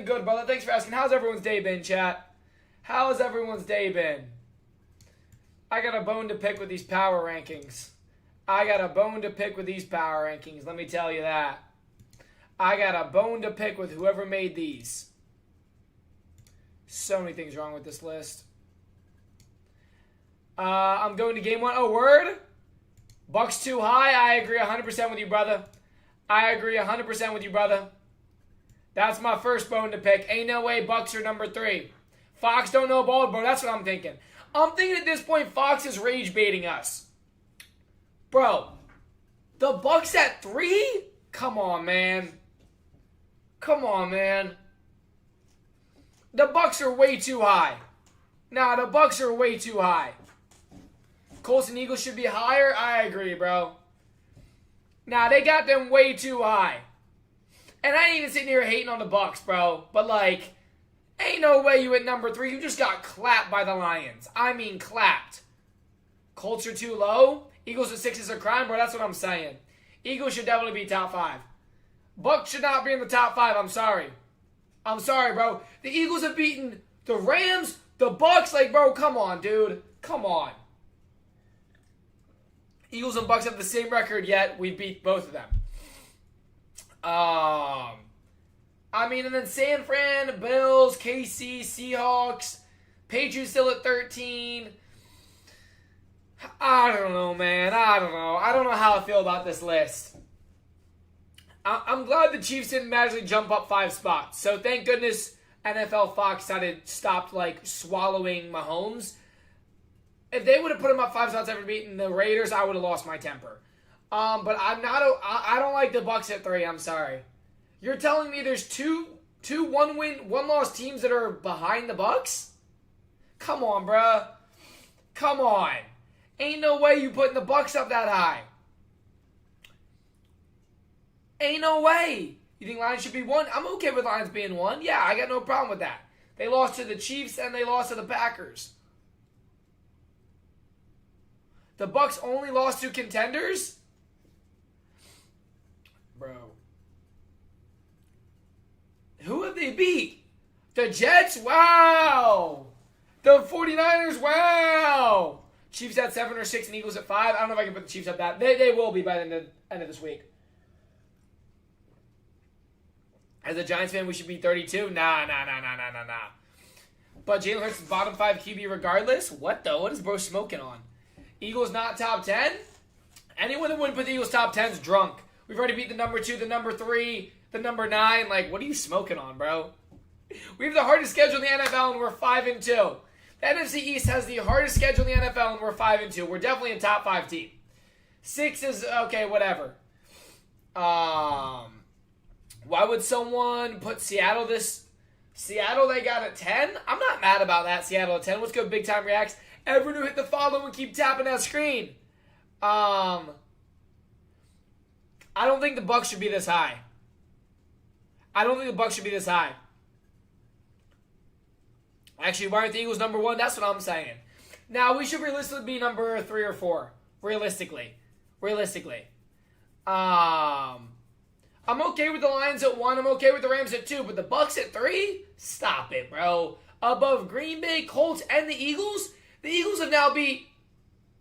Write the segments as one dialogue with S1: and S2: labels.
S1: been good, brother. Thanks for asking. How's everyone's day been, chat? How's everyone's day been? I got a bone to pick with these power rankings. Let me tell you that. I got a bone to pick with whoever made these. So many things wrong with this list. I'm going to game one. Oh, word? Bucs too high? I agree 100% with you, brother. That's my first bone to pick. Ain't no way Bucs are number 3. Fox don't know ball, bro. That's what I'm thinking. I'm thinking at this point Fox is rage baiting us. Bro, the Bucs at 3? Come on, man. The Bucs are way too high. Colts and Eagles should be higher? I agree, bro. They got them way too high. And I ain't even sitting here hating on the Bucs, bro. But, like, ain't no way you at number 3. You just got clapped by the Lions. I mean, clapped. Colts are too low. Eagles at 6 is a crime, bro. That's what I'm saying. Eagles should definitely be top 5. Bucs should not be in the top 5. I'm sorry, bro. The Eagles have beaten the Rams, the Bucs. Like, bro, come on, dude. Come on. Eagles and Bucs have the same record, yet we beat both of them. And then San Fran, Bills, KC, Seahawks, Patriots still at 13. I don't know, man. I don't know how I feel about this list. I'm glad the Chiefs didn't magically jump up 5 spots. So thank goodness NFL Fox stopped swallowing Mahomes. If they would have put him up 5 spots after beating the Raiders, I would have lost my temper. But I don't like the Bucs at 3. I'm sorry. You're telling me there's two one-loss teams that are behind the Bucs? Come on, bruh. Come on. Ain't no way you putting the Bucs up that high. Ain't no way. You think Lions should be 1? I'm okay with Lions being 1. Yeah, I got no problem with that. They lost to the Chiefs and they lost to the Packers. The Bucs only lost to contenders? Bro. Who have they beat? The Jets? Wow. The 49ers? Wow. Chiefs at 7 or 6 and Eagles at 5. I don't know if I can put the Chiefs up that. They will be by the end of this week. As a Giants fan, we should be 32? Nah. But Jalen Hurts is bottom 5 QB regardless? What though? What is bro smoking on? Eagles not top 10? Anyone that wouldn't put the Eagles top 10 is drunk. We've already beat the number 2, the number 3, the number 9. Like, what are you smoking on, bro? We have the hardest schedule in the NFL and we're 5-2. The NFC East has the hardest schedule in the NFL and we're 5-2. We're definitely a top 5 team. 6 is, okay, whatever. Why would someone put Seattle Seattle they got at 10? I'm not mad about that, Seattle at 10. Let's go big time reacts. Everyone who hit the follow and keep tapping that screen. I don't think the Bucs should be this high. Actually, why aren't the Eagles number 1? That's what I'm saying. Now, we should realistically be number 3 or 4. Realistically. I'm okay with the Lions at 1. I'm okay with the Rams at 2. But the Bucs at 3? Stop it, bro. Above Green Bay, Colts, and the Eagles? The Eagles have now beat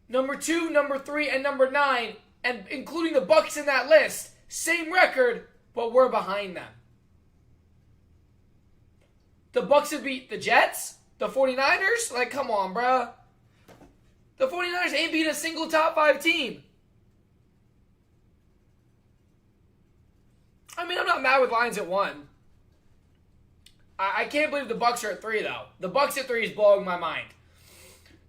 S1: number 2, number 3, and number 9. And including the Bucs in that list. Same record, but we're behind them. The Bucs have beat the Jets, the 49ers. Like, come on, bro. The 49ers ain't beat a single top 5 team. I mean, I'm not mad with Lions at 1. I can't believe the Bucs are at 3, though. The Bucs at 3 is blowing my mind.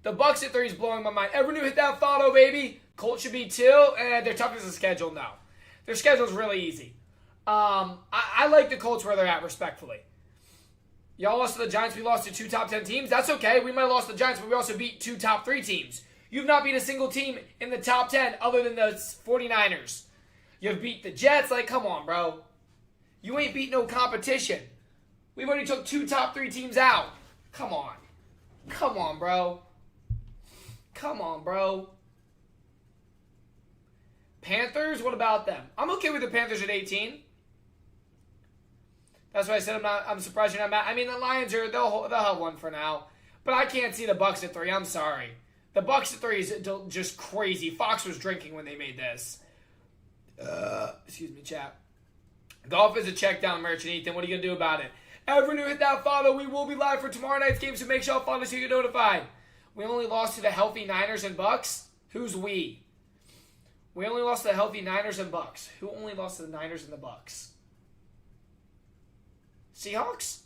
S1: Everyone who hit that follow, baby. Colts should be 2. And their toughest is schedule, no. Their schedule's really easy. I like the Colts where they're at, respectfully. Y'all lost to the Giants. We lost to 2 top 10 teams. That's okay. We might have lost to the Giants, but we also beat 2 top 3 teams. You've not beat a single team in the top 10 other than the 49ers. You've beat the Jets. Like, come on, bro. You ain't beat no competition. We've already took 2 top 3 teams out. Come on, bro. Panthers, what about them? I'm okay with the Panthers at 18. That's why I said I'm surprised you're not mad. I mean, the Lions they'll have one for now, but I can't see the Bucs at 3. I'm sorry. The Bucs at 3 is just crazy. Fox was drinking when they made this. Excuse me, chat. Golf is a check down merchant, Ethan. What are you gonna do about it? Everyone who hit that follow, we will be live for tomorrow night's game, so make sure you follow so you get notified. We only lost to the healthy Niners and Bucs. Who's we? We only lost to the healthy Niners and Bucs. Who only lost to the Niners and the Bucs? Seahawks?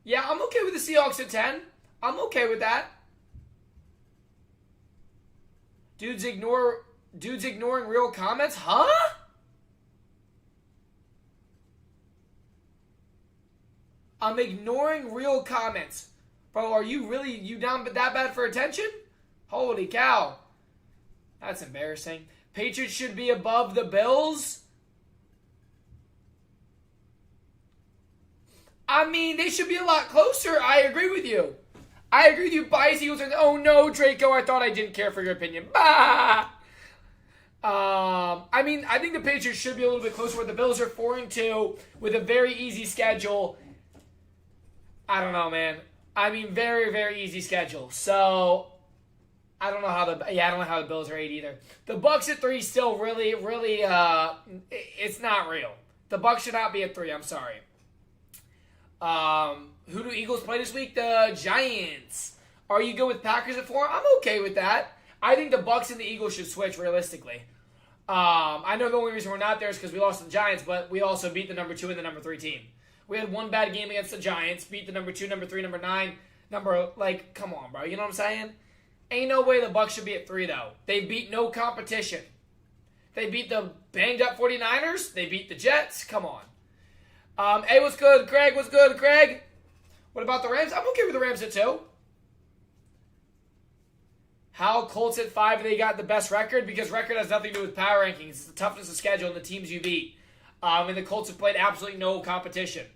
S1: Yeah, I'm okay with the Seahawks at 10. I'm okay with that. Dudes ignoring real comments? Huh? I'm ignoring real comments. Bro, are you down that bad for attention? Holy cow. That's embarrassing. Patriots should be above the Bills? I mean, they should be a lot closer. I agree with you. Bias Eagles are, oh no, Draco, I thought I didn't care for your opinion. Bah! I mean, I think the Patriots should be a little bit closer where the Bills are 4-2 with a very easy schedule. I don't know, man. I mean, very, very easy schedule. So, I don't know how the Bills are 8 either. The Bucs at 3 still really, really, it's not real. The Bucs should not be at 3. I'm sorry. Who do Eagles play this week? The Giants. Are you good with Packers at 4? I'm okay with that. I think the Bucs and the Eagles should switch realistically. I know the only reason we're not there is because we lost to the Giants, but we also beat the number 2 and the number 3 team. We had one bad game against the Giants, beat the number 2, number 3, number 9, come on, bro. You know what I'm saying? Ain't no way the Bucs should be at 3, though. They beat no competition. They beat the banged-up 49ers. They beat the Jets. Come on. Hey, what's good, Craig? What's good, Craig? What about the Rams? I'm okay with the Rams at 2. How Colts at 5, they got the best record? Because record has nothing to do with power rankings. It's the toughness of schedule and the teams you beat. And the Colts have played absolutely no competition.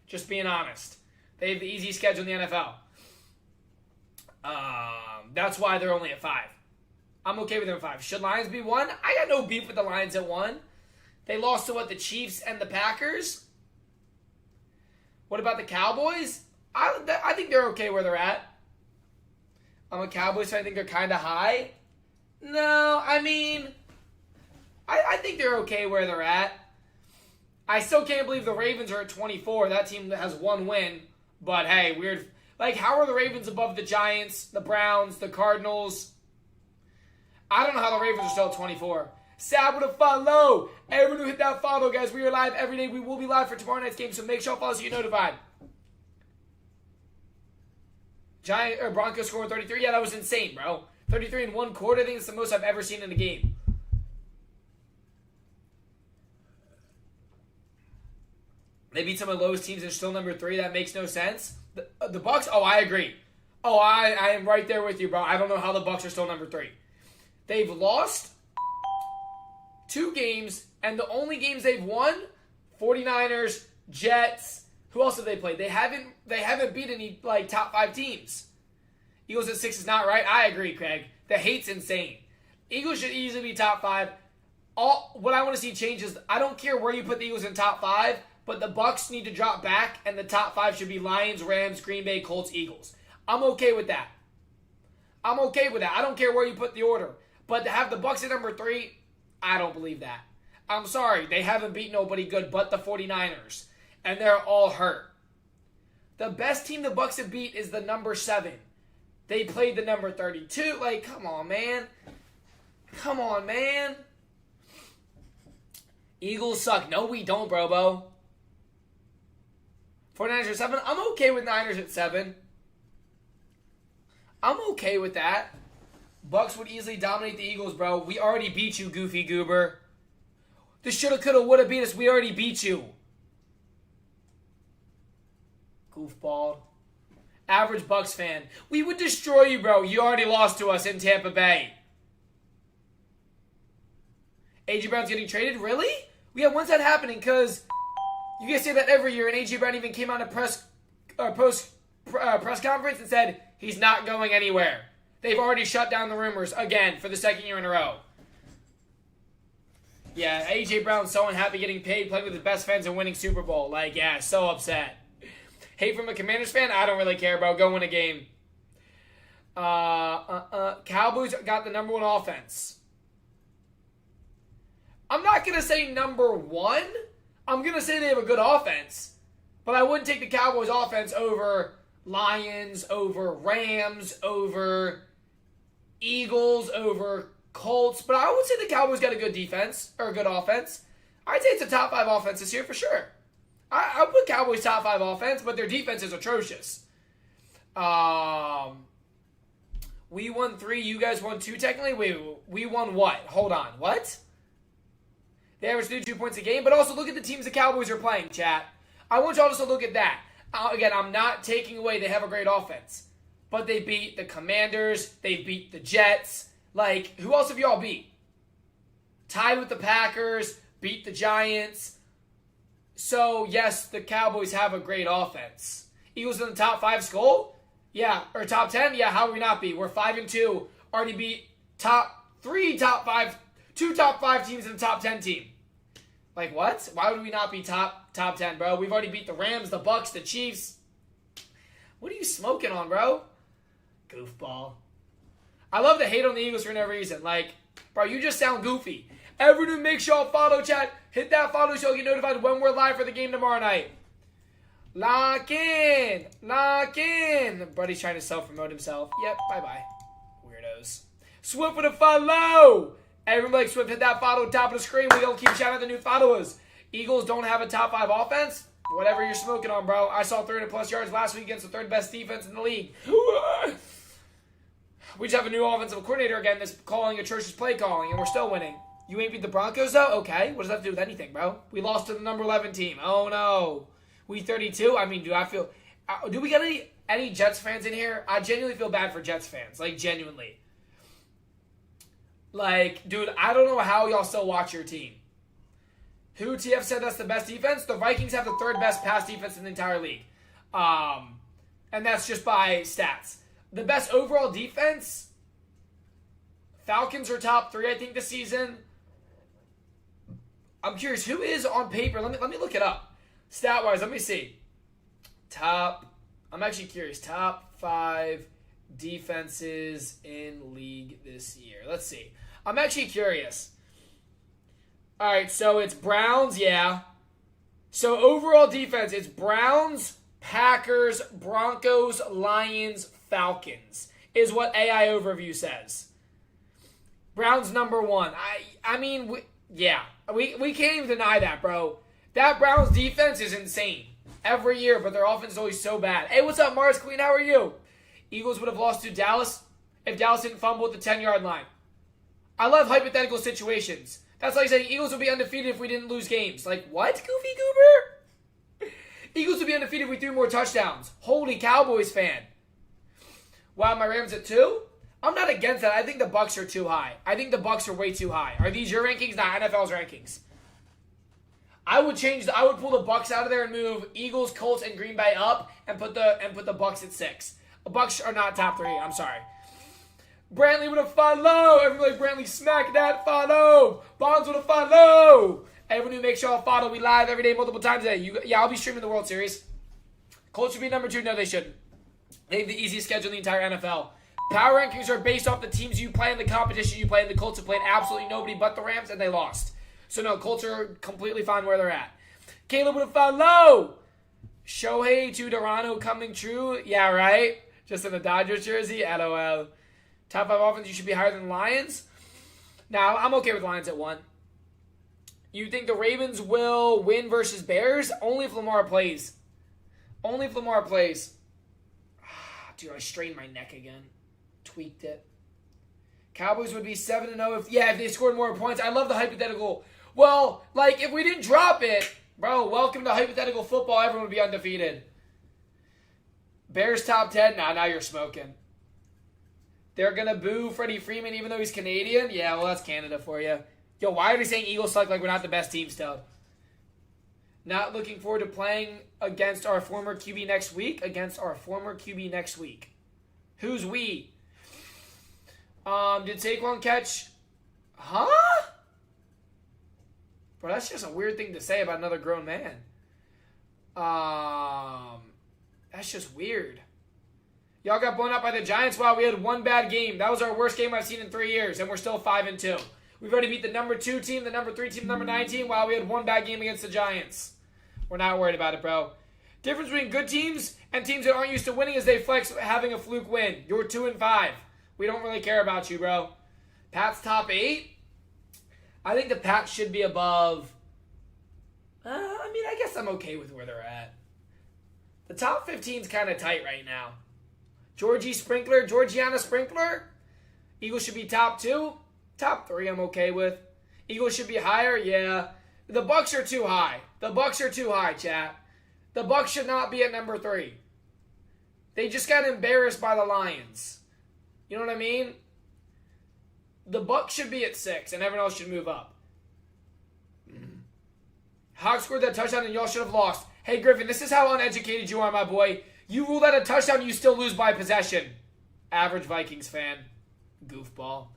S1: Just being honest. They have the easiest schedule in the NFL. That's why they're only at 5. I'm okay with them at 5. Should Lions be 1? I got no beef with the Lions at 1. They lost to the Chiefs and the Packers? What about the Cowboys? I think they're okay where they're at. I'm a Cowboys fan. I think they're kind of high. No, I mean, I think they're okay where they're at. I still can't believe the Ravens are at 24. That team has 1 win. But hey, weird. Like, how are the Ravens above the Giants, the Browns, the Cardinals? I don't know how the Ravens are still at 24. Sab with a follow. Everyone who hit that follow, guys. We are live every day. We will be live for tomorrow night's game, so make sure you follow so you're notified. Broncos scoring 33. Yeah, that was insane, bro. 33 in 1 quarter. I think it's the most I've ever seen in a game. They beat some of the lowest teams and still number 3. That makes no sense. The Bucs, I agree. I am right there with you, bro. I don't know how the Bucs are still number 3. They've lost 2 games, and the only games they've won, 49ers, Jets. Who else have they played? They haven't beat any top 5 teams. Eagles at 6 is not right. I agree, Craig. The hate's insane. Eagles should easily be top 5. What I want to see change is I don't care where you put the Eagles in top 5, but the Bucs need to drop back, and the top 5 should be Lions, Rams, Green Bay, Colts, Eagles. I'm okay with that. I don't care where you put the order. But to have the Bucs at number 3, I don't believe that. I'm sorry. They haven't beat nobody good but the 49ers. And they're all hurt. The best team the Bucs have beat is the number 7. They played the number 32. Come on, man. Eagles suck. No, we don't, Brobo. 49ers at 7. I'm okay with Niners at 7. I'm okay with that. Bucs would easily dominate the Eagles, bro. We already beat you, Goofy Goober. The shoulda, coulda, woulda beat us. We already beat you. Goofball. Average Bucs fan. We would destroy you, bro. You already lost to us in Tampa Bay. A.J. Brown's getting traded? Really? Yeah, when's that happening? Because you guys say that every year, and A.J. Brown even came out at press conference and said he's not going anywhere. They've already shut down the rumors again for the 2nd year in a row. Yeah, A.J. Brown's so unhappy getting paid, playing with his best friends and winning Super Bowl. Like, yeah, so upset. Hate from a Commanders fan? I don't really care, bro. Go win a game. Cowboys got the number one offense. I'm not going to say number one. I'm going to say they have a good offense. But I wouldn't take the Cowboys offense over Lions, over Rams, over Eagles, over Colts. But I would say the Cowboys got a good defense, or a good offense. I'd say it's a top 5 offense this year for sure. I'll put Cowboys top 5 offense, but their defense is atrocious. We won 3, you guys won 2 technically? Wait, we won what? Hold on, what? They averaged 32 points a game, but also look at the teams the Cowboys are playing, chat. I want y'all just to look at that. Again, I'm not taking away they have a great offense, but they beat the Commanders, they beat the Jets. Like, who else have y'all beat? Tied with the Packers, beat the Giants. So, yes, the Cowboys have a great offense. Eagles in the top 5 skull? Yeah. Or top 10? Yeah, how would we not be? We're 5-2. Already beat top 5 2 top 5 teams in the top 10 team. Like, what? Why would we not be top 10, bro? We've already beat the Rams, the Bucs, the Chiefs. What are you smoking on, bro? Goofball. I love to hate on the Eagles for no reason. Like, bro, you just sound goofy. Everyone make sure y'all follow, chat. Hit that follow so you'll get notified when we're live for the game tomorrow night. Lock in. Lock in. Buddy's trying to self-promote himself. Yep, bye-bye. Weirdos. Swift with a follow. Everyone like Swift, hit that follow top of the screen. We gonna keep shouting out the new followers. Eagles don't have a top 5 offense. Whatever you're smoking on, bro. I saw 300+ yards last week against the 3rd best defense in the league. We just have a new offensive coordinator again that's calling atrocious play calling, and we're still winning. You ain't beat the Broncos, though? Okay. What does that have to do with anything, bro? We lost to the number 11 team. Oh, no. We 32? I mean, do we got any Jets fans in here? I genuinely feel bad for Jets fans. Like, genuinely. Like, dude, I don't know how y'all still watch your team. Who TF said that's the best defense? The Vikings have the 3rd best pass defense in the entire league. And that's just by stats. The best overall defense, Falcons are top 3, I think, this season. I'm curious, who is on paper? Let me look it up. Stat-wise, let me see. I'm actually curious. Top 5 defenses in league this year. Let's see. I'm actually curious. All right, so it's Browns, yeah. So overall defense, it's Browns, Packers, Broncos, Lions, Falcons is what AI Overview says. Browns number 1. I mean, we can't even deny that, bro. That Browns defense is insane every year, but their offense is always so bad. Hey, what's up, Mars Queen? How are you? Eagles would have lost to Dallas if Dallas didn't fumble at the 10-yard line. I love hypothetical situations. That's like saying Eagles would be undefeated if we didn't lose games. Like, what, Goofy Goober? Eagles would be undefeated if we threw more touchdowns. Holy Cowboys fan. Wow, my Rams at 2? I'm not against that. I think the Bucs are too high. I think the Bucs are way too high. Are these your rankings? Not NFL's rankings. I would pull the Bucs out of there and move Eagles, Colts, and Green Bay up and put the Bucs at 6. The Bucs are not top 3. I'm sorry. Brantley with a follow. Everybody like Brantley, smack that follow. Bonds with a follow. Everyone who makes sure follow. We live every day, multiple times a day. I'll be streaming the World Series. Colts should be number 2. No, they shouldn't. They have the easiest schedule in the entire NFL. Power rankings are based off the teams you play and the competition you play. And the Colts have played absolutely nobody but the Rams, and they lost. So no, Colts are completely fine where they're at. Caleb with a follow. Shohei to Dorano coming true. Yeah, right. Just in the Dodgers jersey. LOL. Top 5 offense, you should be higher than the Lions. Now, I'm okay with Lions at 1. You think the Ravens will win versus Bears? Only if Lamar plays. Only if Lamar plays. Dude, I strained my neck again. Tweaked it. Cowboys would be 7-0 if they scored more points. I love the hypothetical. Well, like, if we didn't drop it, bro, welcome to hypothetical football. Everyone would be undefeated. Bears top 10? Nah, now you're smoking. They're going to boo Freddie Freeman even though he's Canadian? Yeah, well, that's Canada for you. Yo, why are they saying Eagles suck like we're not the best team still? Not looking forward to playing against our former QB next week. Against our former QB next week. Who's we? Did Saquon catch? Huh? Bro, that's just a weird thing to say about another grown man. That's just weird. Y'all got blown out by the Giants. Wow, we had one bad game. That was our worst game I've seen in 3 years, and we're still 5-2. We've already beat the number 2 team, the number 3 team, the number 9 team. Wow, we had one bad game against the Giants. We're not worried about it, bro. Difference between good teams and teams that aren't used to winning is they flex having a fluke win. You're 2-5. We don't really care about you, bro. Pats top 8. I think the Pats should be above. I guess I'm okay with where they're at. The top 15's kind of tight right now. Georgiana Sprinkler. Eagles should be top 2. Top 3 I'm okay with. Eagles should be higher, yeah. The Bucs are too high. The Bucs are too high, chat. The Bucs should not be at number 3. They just got embarrassed by the Lions. You know what I mean? The Bucs should be at 6, and everyone else should move up. Hawks scored that touchdown, and y'all should have lost. Hey, Griffin, this is how uneducated you are, my boy. You ruled out a touchdown, you still lose by possession. Average Vikings fan. Goofball.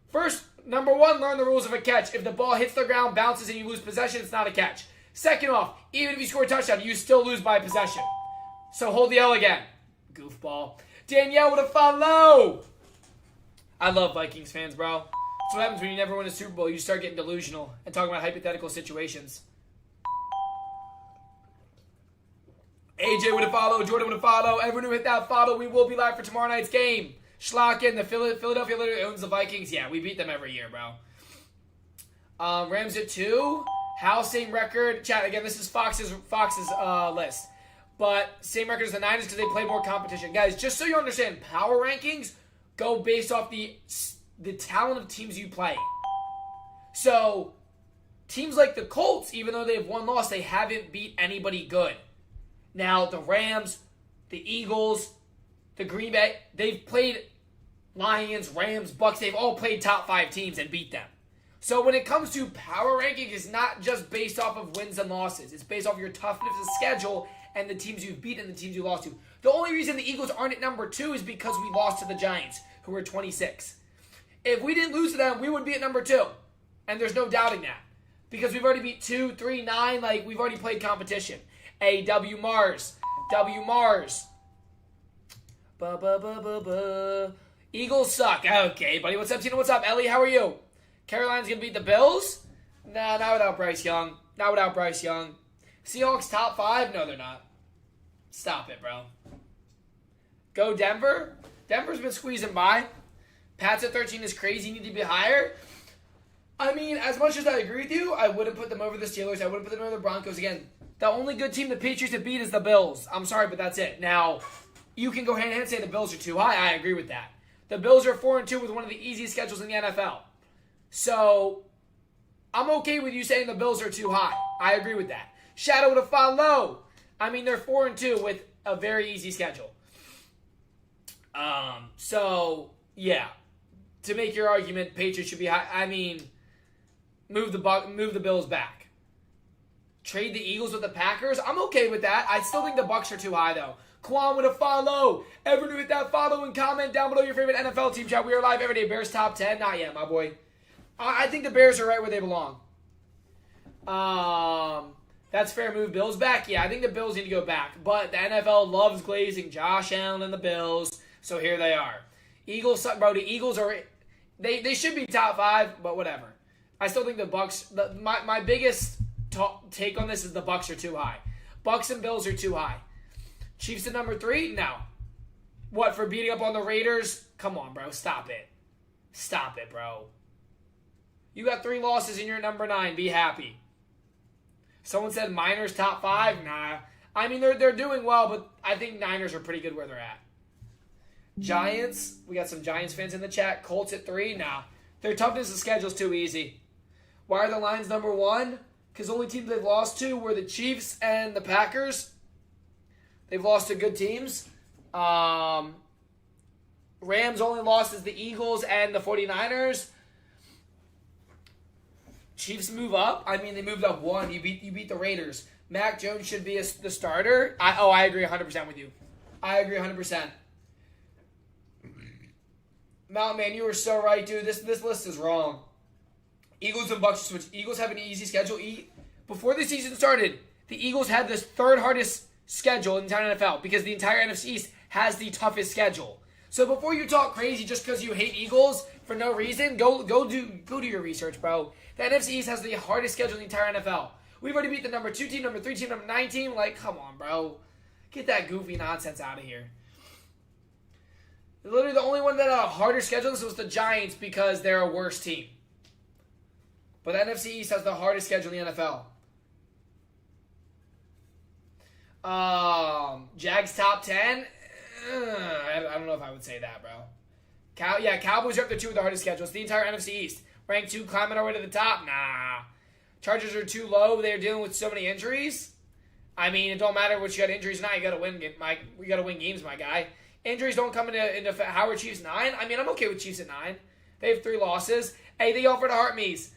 S1: First, number 1, learn the rules of a catch. If the ball hits the ground, bounces, and you lose possession, it's not a catch. Second off, even if you score a touchdown, you still lose by possession. So hold the L again. Goofball. Danielle with a follow. I love Vikings fans, bro. That's what happens when you never win a Super Bowl. You start getting delusional and talking about hypothetical situations. AJ with a follow. Jordan with a follow. Everyone who hit that follow, we will be live for tomorrow night's game. Schlacken, the Philadelphia literally owns the Vikings. Yeah, we beat them every year, bro. Rams at 2. House, same record. Chat, again, this is Fox's list. But same record as the Niners because they play more competition. Guys, just so you understand, power rankings go based off the talent of teams you play. So, teams like the Colts, even though they have one loss, they haven't beat anybody good. Now, the Rams, the Eagles, the Green Bay, they've played Lions, Rams, Bucs. They've all played top 5 teams and beat them. So when it comes to power ranking, it's not just based off of wins and losses. It's based off your toughness of schedule and the teams you've beat and the teams you lost to. The only reason the Eagles aren't at number 2 is because we lost to the Giants, who were 26. If we didn't lose to them, we would be at number 2. And there's no doubting that. Because we've already beat 2, 3, 9. Like, we've already played competition. W Mars. Eagles suck. Okay, buddy. What's up, Tina? What's up, Ellie? How are you? Carolina's going to beat the Bills? Nah, not without Bryce Young. Seahawks top 5? No, they're not. Stop it, bro. Go Denver. Denver's been squeezing by. Pats at 13 is crazy. Need to be higher. I mean, as much as I agree with you, I wouldn't put them over the Steelers. I wouldn't put them over the Broncos. Again, the only good team the Patriots have beat is the Bills. I'm sorry, but that's it. Now, you can go hand in hand and say the Bills are too high. I agree with that. The Bills are 4-2 with one of the easiest schedules in the NFL. So, I'm okay with you saying the Bills are too high. I agree with that. Shadow to follow. I mean, they're 4-2 with a very easy schedule. So, yeah. To make your argument, Patriots should be high. I mean, move the Bills back. Trade the Eagles with the Packers. I'm okay with that. I still think the Bucs are too high, though. Kwan with a follow. Everyone who hit that follow and comment down below your favorite NFL team, chat. We are live every day. Bears top 10? Not yet, my boy. I think the Bears are right where they belong. That's fair. Move Bills back? Yeah, I think the Bills need to go back. But the NFL loves glazing Josh Allen and the Bills. So here they are. Eagles suck, bro. The Eagles are... They should be top 5, but whatever. I still think the Bucs... My biggest take on this is the Bucs are too high. Bucs and Bills are too high. Chiefs at number 3? No. What, for beating up on the Raiders? Come on, bro. Stop it. Stop it, bro. You got 3 losses and you're at number 9. Be happy. Someone said Niners top 5? Nah. I mean, they're doing well, but I think Niners are pretty good where they're at. Giants? We got some Giants fans in the chat. Colts at 3? Nah. Their toughness of schedule's too easy. Why are the Lions number 1? Because the only teams they've lost to were the Chiefs and the Packers. They've lost to good teams. Rams only lost as the Eagles and the 49ers. Chiefs move up. I mean, they moved up 1. You beat the Raiders. Mac Jones should be the starter. I agree 100% with you. I agree 100%. Mountain Man, you were so right, dude. This list is wrong. Eagles and Bucs switch. Eagles have an easy schedule. Before the season started, the Eagles had the third hardest schedule in the entire NFL because the entire NFC East has the toughest schedule. So before you talk crazy just because you hate Eagles for no reason, go do your research, bro. The NFC East has the hardest schedule in the entire NFL. We've already beat the number 2 team, number 3 team, number 9 team. Like, come on, bro. Get that goofy nonsense out of here. Literally the only one that had a harder schedule was the Giants because they're a worse team. But the NFC East has the hardest schedule in the NFL. Jags top 10? I don't know if I would say that, bro. Cowboys are up there 2 with the hardest schedule. It's the entire NFC East. Ranked 2, climbing our way to the top? Nah. Chargers are too low. They're dealing with so many injuries. I mean, it don't matter what you got injuries now. You got to win. We got to win games, my guy. Injuries don't come into Howard Chiefs 9. I mean, I'm okay with Chiefs at 9. They have 3 losses. Hey, they offered a heart me's.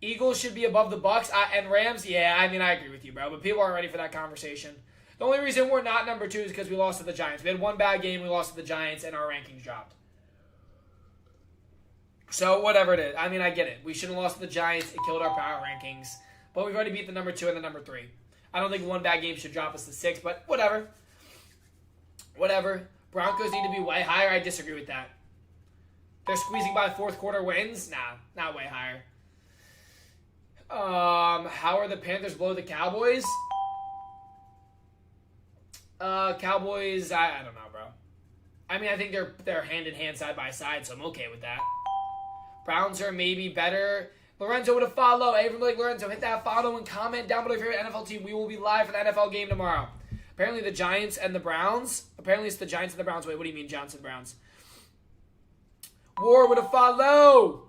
S1: Eagles should be above the Bucs and Rams. Yeah, I mean, I agree with you, bro. But people aren't ready for that conversation. The only reason we're not number 2 is because we lost to the Giants. We had one bad game. We lost to the Giants, and our rankings dropped. So, whatever it is. I mean, I get it. We shouldn't have lost to the Giants. It killed our power rankings. But we've already beat the number 2 and the number 3. I don't think one bad game should drop us to 6, but whatever. Whatever. Broncos need to be way higher. I disagree with that. They're squeezing by fourth quarter wins? Nah, not way higher. How are the Panthers below the Cowboys? Cowboys, I don't know, bro. I mean, I think they're hand in hand, side by side, so I'm okay with that. Browns are maybe better. Lorenzo with a follow. Everyone like Lorenzo, hit that follow and comment down below your favorite NFL team. We will be live for the NFL game tomorrow. Apparently the Giants and the Browns. Apparently it's the Giants and the Browns. Wait, what do you mean Giants and the Browns? War with a follow.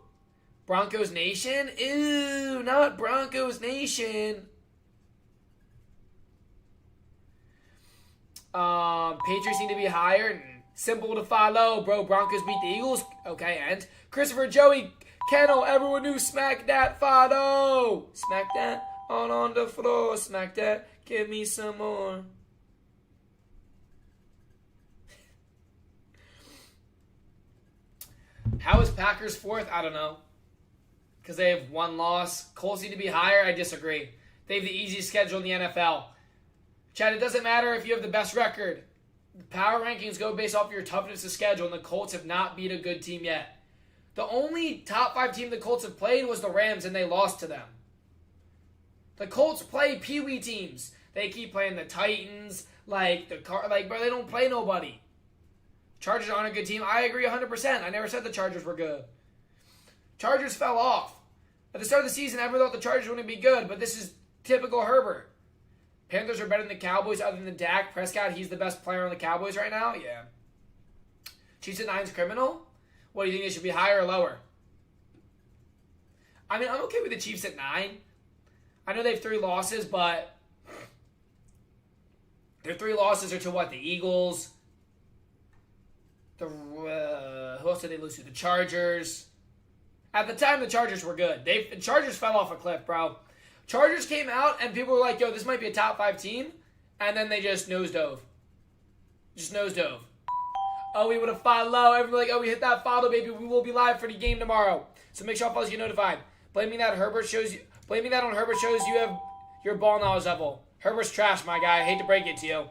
S1: Broncos Nation? Ew, not Broncos Nation. Patriots need to be higher. Simple to follow, bro. Broncos beat the Eagles. Okay, and Christopher Joey Kennel. Everyone knew smack that follow. Smack that on the floor. Smack that. Give me some more. How is Packers 4th? I don't know. Because they have 1 loss. Colts need to be higher. I disagree. They have the easiest schedule in the NFL. Chad, it doesn't matter if you have the best record. The power rankings go based off your toughness of schedule, and the Colts have not beat a good team yet. The only top 5 team the Colts have played was the Rams, and they lost to them. The Colts play peewee teams. They keep playing the Titans, bro, they don't play nobody. Chargers aren't a good team. I agree 100%. I never said the Chargers were good. Chargers fell off. At the start of the season, everyone thought the Chargers wouldn't be good, but this is typical Herbert. Panthers are better than the Cowboys other than Dak Prescott. He's the best player on the Cowboys right now? Yeah. Chiefs at 9's criminal? What, do you think they should be higher or lower? I mean, I'm okay with the Chiefs at 9. I know they have 3 losses, but their 3 losses are to what? The Eagles. Who else did they lose to? The Chargers. At the time, the Chargers were good. The Chargers fell off a cliff, bro. Chargers came out, and people were like, yo, this might be a top 5 team. And then they just nosedove. Oh, we would have follow. Everyone like, oh, we hit that follow, baby. We will be live for the game tomorrow. So make sure all follows get notified. Blaming that on Herbert shows you have your ball knowledge level. Herbert's trash, my guy. I hate to break it to you.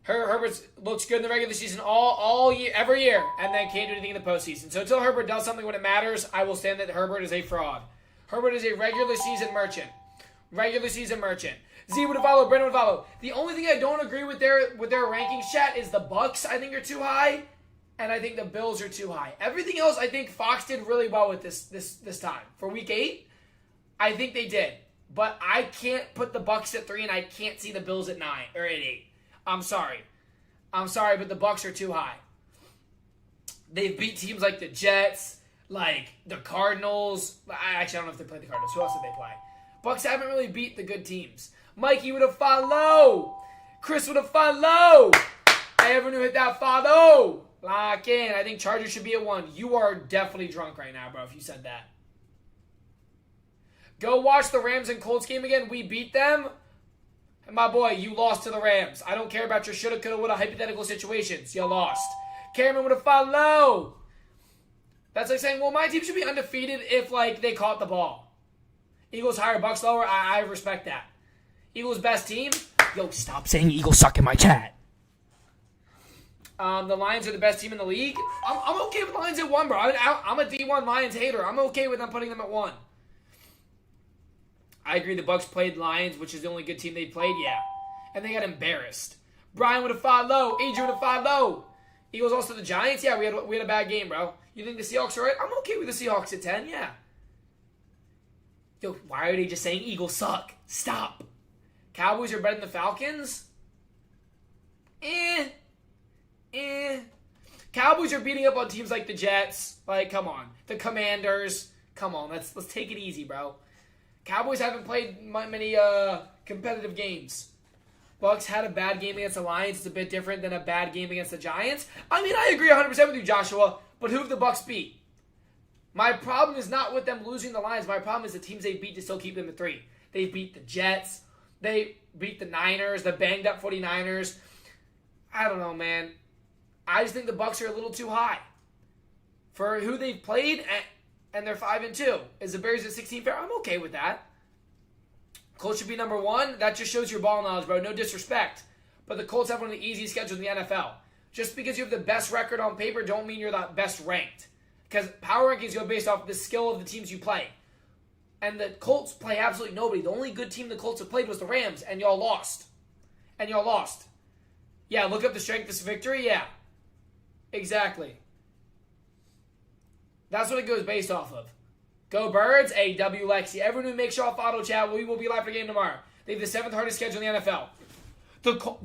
S1: Herbert looks good in the regular season all year, every year, and then can't do anything in the postseason. So until Herbert does something when it matters, I will stand that Herbert is a fraud. Herbert is a regular season merchant. Z would follow. Brandon would follow. The only thing I don't agree with their rankings, chat, is the Bucs. I think are too high, and I think the Bills are too high. Everything else, I think Fox did really well with this time for Week 8. I think they did, but I can't put the Bucs at 3, and I can't see the Bills at 9 or at 8. I'm sorry, but the Bucs are too high. They've beat teams like the Jets, like the Cardinals. I don't know if they played the Cardinals. Who else did they play? Bucs haven't really beat the good teams. Mikey would have follow. Chris would have follow. Everyone who hit that follow. Lock in. I think Chargers should be at 1. You are definitely drunk right now, bro, if you said that. Go watch the Rams and Colts game again. We beat them. And my boy, you lost to the Rams. I don't care about your shoulda, coulda, woulda hypothetical situations. You lost. Cameron would have follow. That's like saying, well, my team should be undefeated if, like, they caught the ball. Eagles higher, Bucs lower. I respect that. Eagles best team. Yo, stop saying Eagles suck in my chat. The Lions are the best team in the league. I'm okay with Lions at 1, bro. I'm a D1 Lions hater. I'm okay with them putting them at 1. I agree the Bucs played Lions, which is the only good team they played, yeah. And they got embarrassed. Brian would have fought low. Adrian would have fought low. Eagles also the Giants. Yeah, we had a bad game, bro. You think the Seahawks are right? I'm okay with the Seahawks at 10, yeah. Yo, why are they just saying Eagles suck? Stop. Cowboys are better than the Falcons? Cowboys are beating up on teams like the Jets. Like, come on. The Commanders. Come on, let's take it easy, bro. Cowboys haven't played many competitive games. Bucs had a bad game against the Lions. It's a bit different than a bad game against the Giants. I mean, I agree 100% with you, Joshua. But who have the Bucs beat? My problem is not with them losing the Lions. My problem is the teams they beat to still keep them at 3. They beat the Jets. They beat the Niners, the banged-up 49ers. I don't know, man. I just think the Bucs are a little too high. For who they've played, and they're 5-2. Is the Bears at 16 fair? I'm okay with that. Colts should be number 1. That just shows your ball knowledge, bro. No disrespect. But the Colts have one of the easiest schedules in the NFL. Just because you have the best record on paper don't mean you're the best ranked. Because power rankings go based off the skill of the teams you play. And the Colts play absolutely nobody. The only good team the Colts have played was the Rams, and y'all lost. Yeah, look up the strength of victory. Yeah. Exactly. That's what it goes based off of. Go Birds, A.W. Lexi. Everyone who makes off auto chat, we will be live for game tomorrow. They have the 7th hardest schedule in the NFL.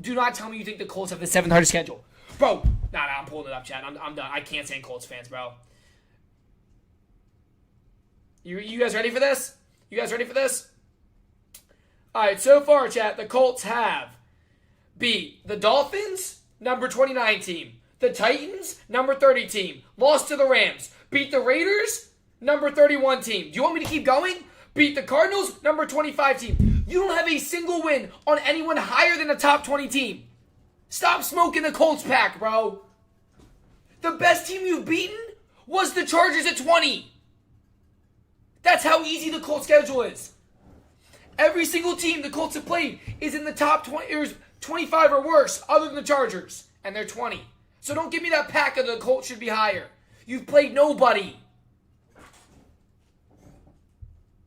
S1: Do not tell me you think the Colts have the 7th hardest schedule. Bro, nah, I'm pulling it up, chat. I'm done. I can't stand Colts fans, bro. You guys ready for this? All right, so far, chat, the Colts have beat the Dolphins, number 29 team. The Titans, number 30 team. Lost to the Rams. Beat the Raiders, number 31 team. Do you want me to keep going? Beat the Cardinals, number 25 team. You don't have a single win on anyone higher than a top 20 team. Stop smoking the Colts pack, bro. The best team you've beaten was the Chargers at 20. That's how easy the Colts schedule is. Every single team the Colts have played is in the top 20, or 25 or worse, other than the Chargers, and they're 20. So don't give me that pack of the Colts should be higher. You've played nobody.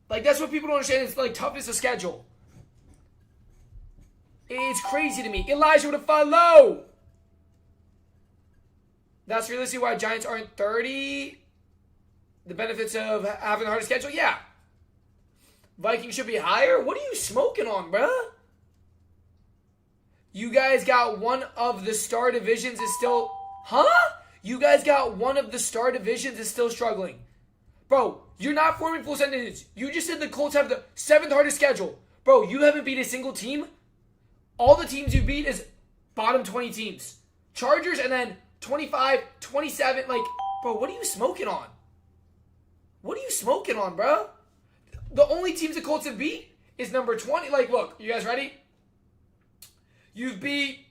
S1: Like, that's what people don't understand. It's like toughness of schedule. It's crazy to me. Elijah would have fought low. That's realistically why Giants aren't 30. The benefits of having the hardest schedule? Yeah. Vikings should be higher? What are you smoking on, bruh? You guys got one of the star divisions is still... Huh? You guys got one of the star divisions is still struggling. Bro, you're not forming full sentences. You just said the Colts have the 7th hardest schedule. Bro, you haven't beat a single team. All the teams you beat is bottom 20 teams. Chargers and then 25, 27. Like, bro, what are you smoking on? What are you smoking on, bro? The only teams the Colts have beat is number 20. Like, look, you guys ready? You've beat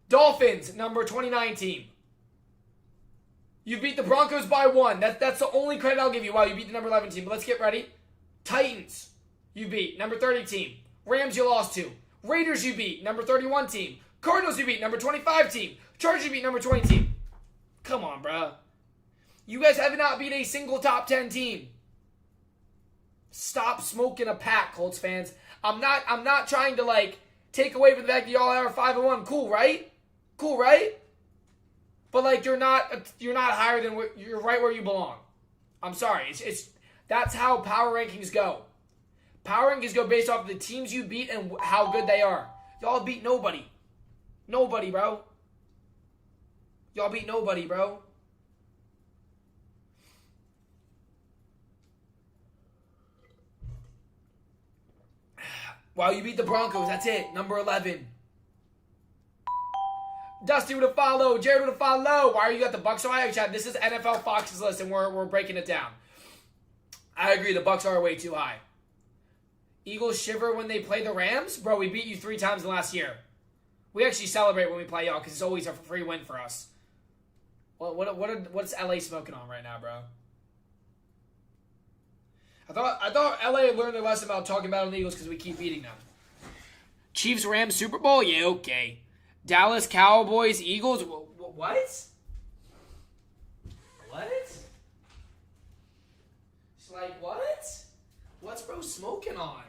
S1: Dolphins, number 29 team. You beat the Broncos by 1. That's the only credit I'll give you. Wow, you beat the number 11 team. But let's get ready. Titans, you beat, number 30 team. Rams, you lost to. Raiders, you beat, number 31 team. Cardinals, you beat, number 25 team. Chargers, you beat, number 20 team. Come on, bro. You guys have not beat a single top 10 team. Stop smoking a pack, Colts fans. I'm not trying to, like, take away from the fact that y'all are 5-1. Cool, right? But, like, you're not higher than you're right where you belong. I'm sorry. It's that's how power rankings go. Power rankings go based off of the teams you beat and how good they are. Y'all beat nobody. Nobody, bro. Y'all beat nobody, bro. Wow, you beat the Broncos. That's it. Number 11. Dusty would have followed. Jared would have followed. Why are you got the Bucs so high? Chat, this is NFL Fox's list, and we're breaking it down. I agree. The Bucs are way too high. Eagles shiver when they play the Rams? Bro, we beat you 3 times in the last year. We actually celebrate when we play y'all because it's always a free win for us. What's LA smoking on right now, bro? I thought LA had learned their lesson about talking about the Eagles because we keep beating them. Chiefs Rams Super Bowl? Yeah, okay. Dallas Cowboys Eagles? What? What? It's like, what? What's bro smoking on?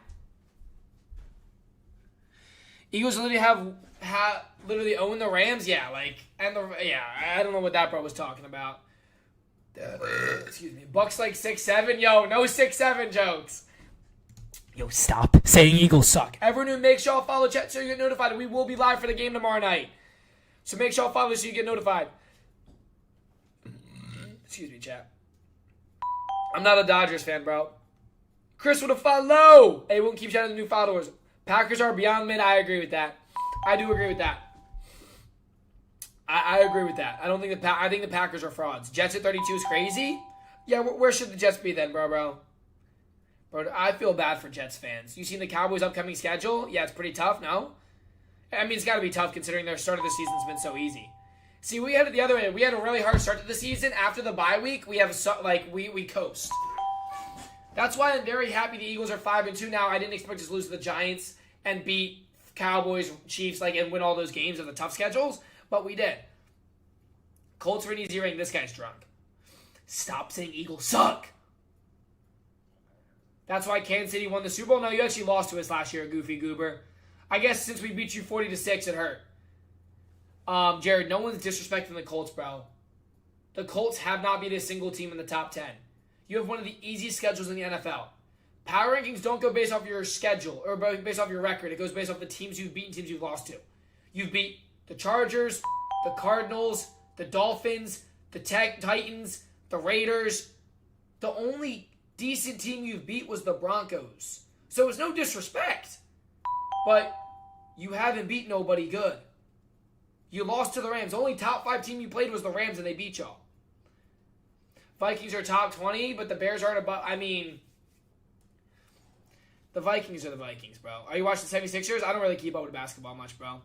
S1: Eagles literally literally own the Rams? Yeah, I don't know what that bro was talking about. Excuse me. Bucs like 6-7? Yo, no 6-7 jokes. Yo, stop saying Eagles suck. Everyone, make sure y'all follow chat so you get notified. We will be live for the game tomorrow night. So make sure y'all follow so you get notified. Excuse me, chat. I'm not a Dodgers fan, bro. Chris with a follow. Hey, we'll keep shouting the new followers. Packers are beyond mid. I agree with that. I do agree with that. I agree with that. I think the Packers are frauds. Jets at 32 is crazy. Yeah, where should the Jets be then, bro? Bro, I feel bad for Jets fans. You seen the Cowboys' upcoming schedule? Yeah, it's pretty tough, no? I mean, it's got to be tough considering their start of the season's been so easy. See, we had it the other way. We had a really hard start to the season. After the bye week, we coast. That's why I'm very happy the Eagles are 5-2 now. I didn't expect us to lose to the Giants and beat Cowboys, Chiefs, and win all those games of the tough schedules. But we did. Colts for an easy ring. This guy's drunk. Stop saying Eagles suck. That's why Kansas City won the Super Bowl. No, you actually lost to us last year, Goofy Goober. I guess since we beat you 40-6, it hurt. Jared, no one's disrespecting the Colts, bro. The Colts have not beat a single team in the top 10. You have one of the easiest schedules in the NFL. Power rankings don't go based off your schedule or based off your record. It goes based off the teams you've beaten, teams you've lost to. You've beat the Chargers, the Cardinals, the Dolphins, the Titans, the Raiders. The only decent team you've beat was the Broncos. So it's no disrespect. But you haven't beat nobody good. You lost to the Rams. The only top 5 team you played was the Rams, and they beat y'all. Vikings are top 20, but the Bears aren't above. I mean, the Vikings are the Vikings, bro. Are you watching the 76ers? I don't really keep up with basketball much, bro.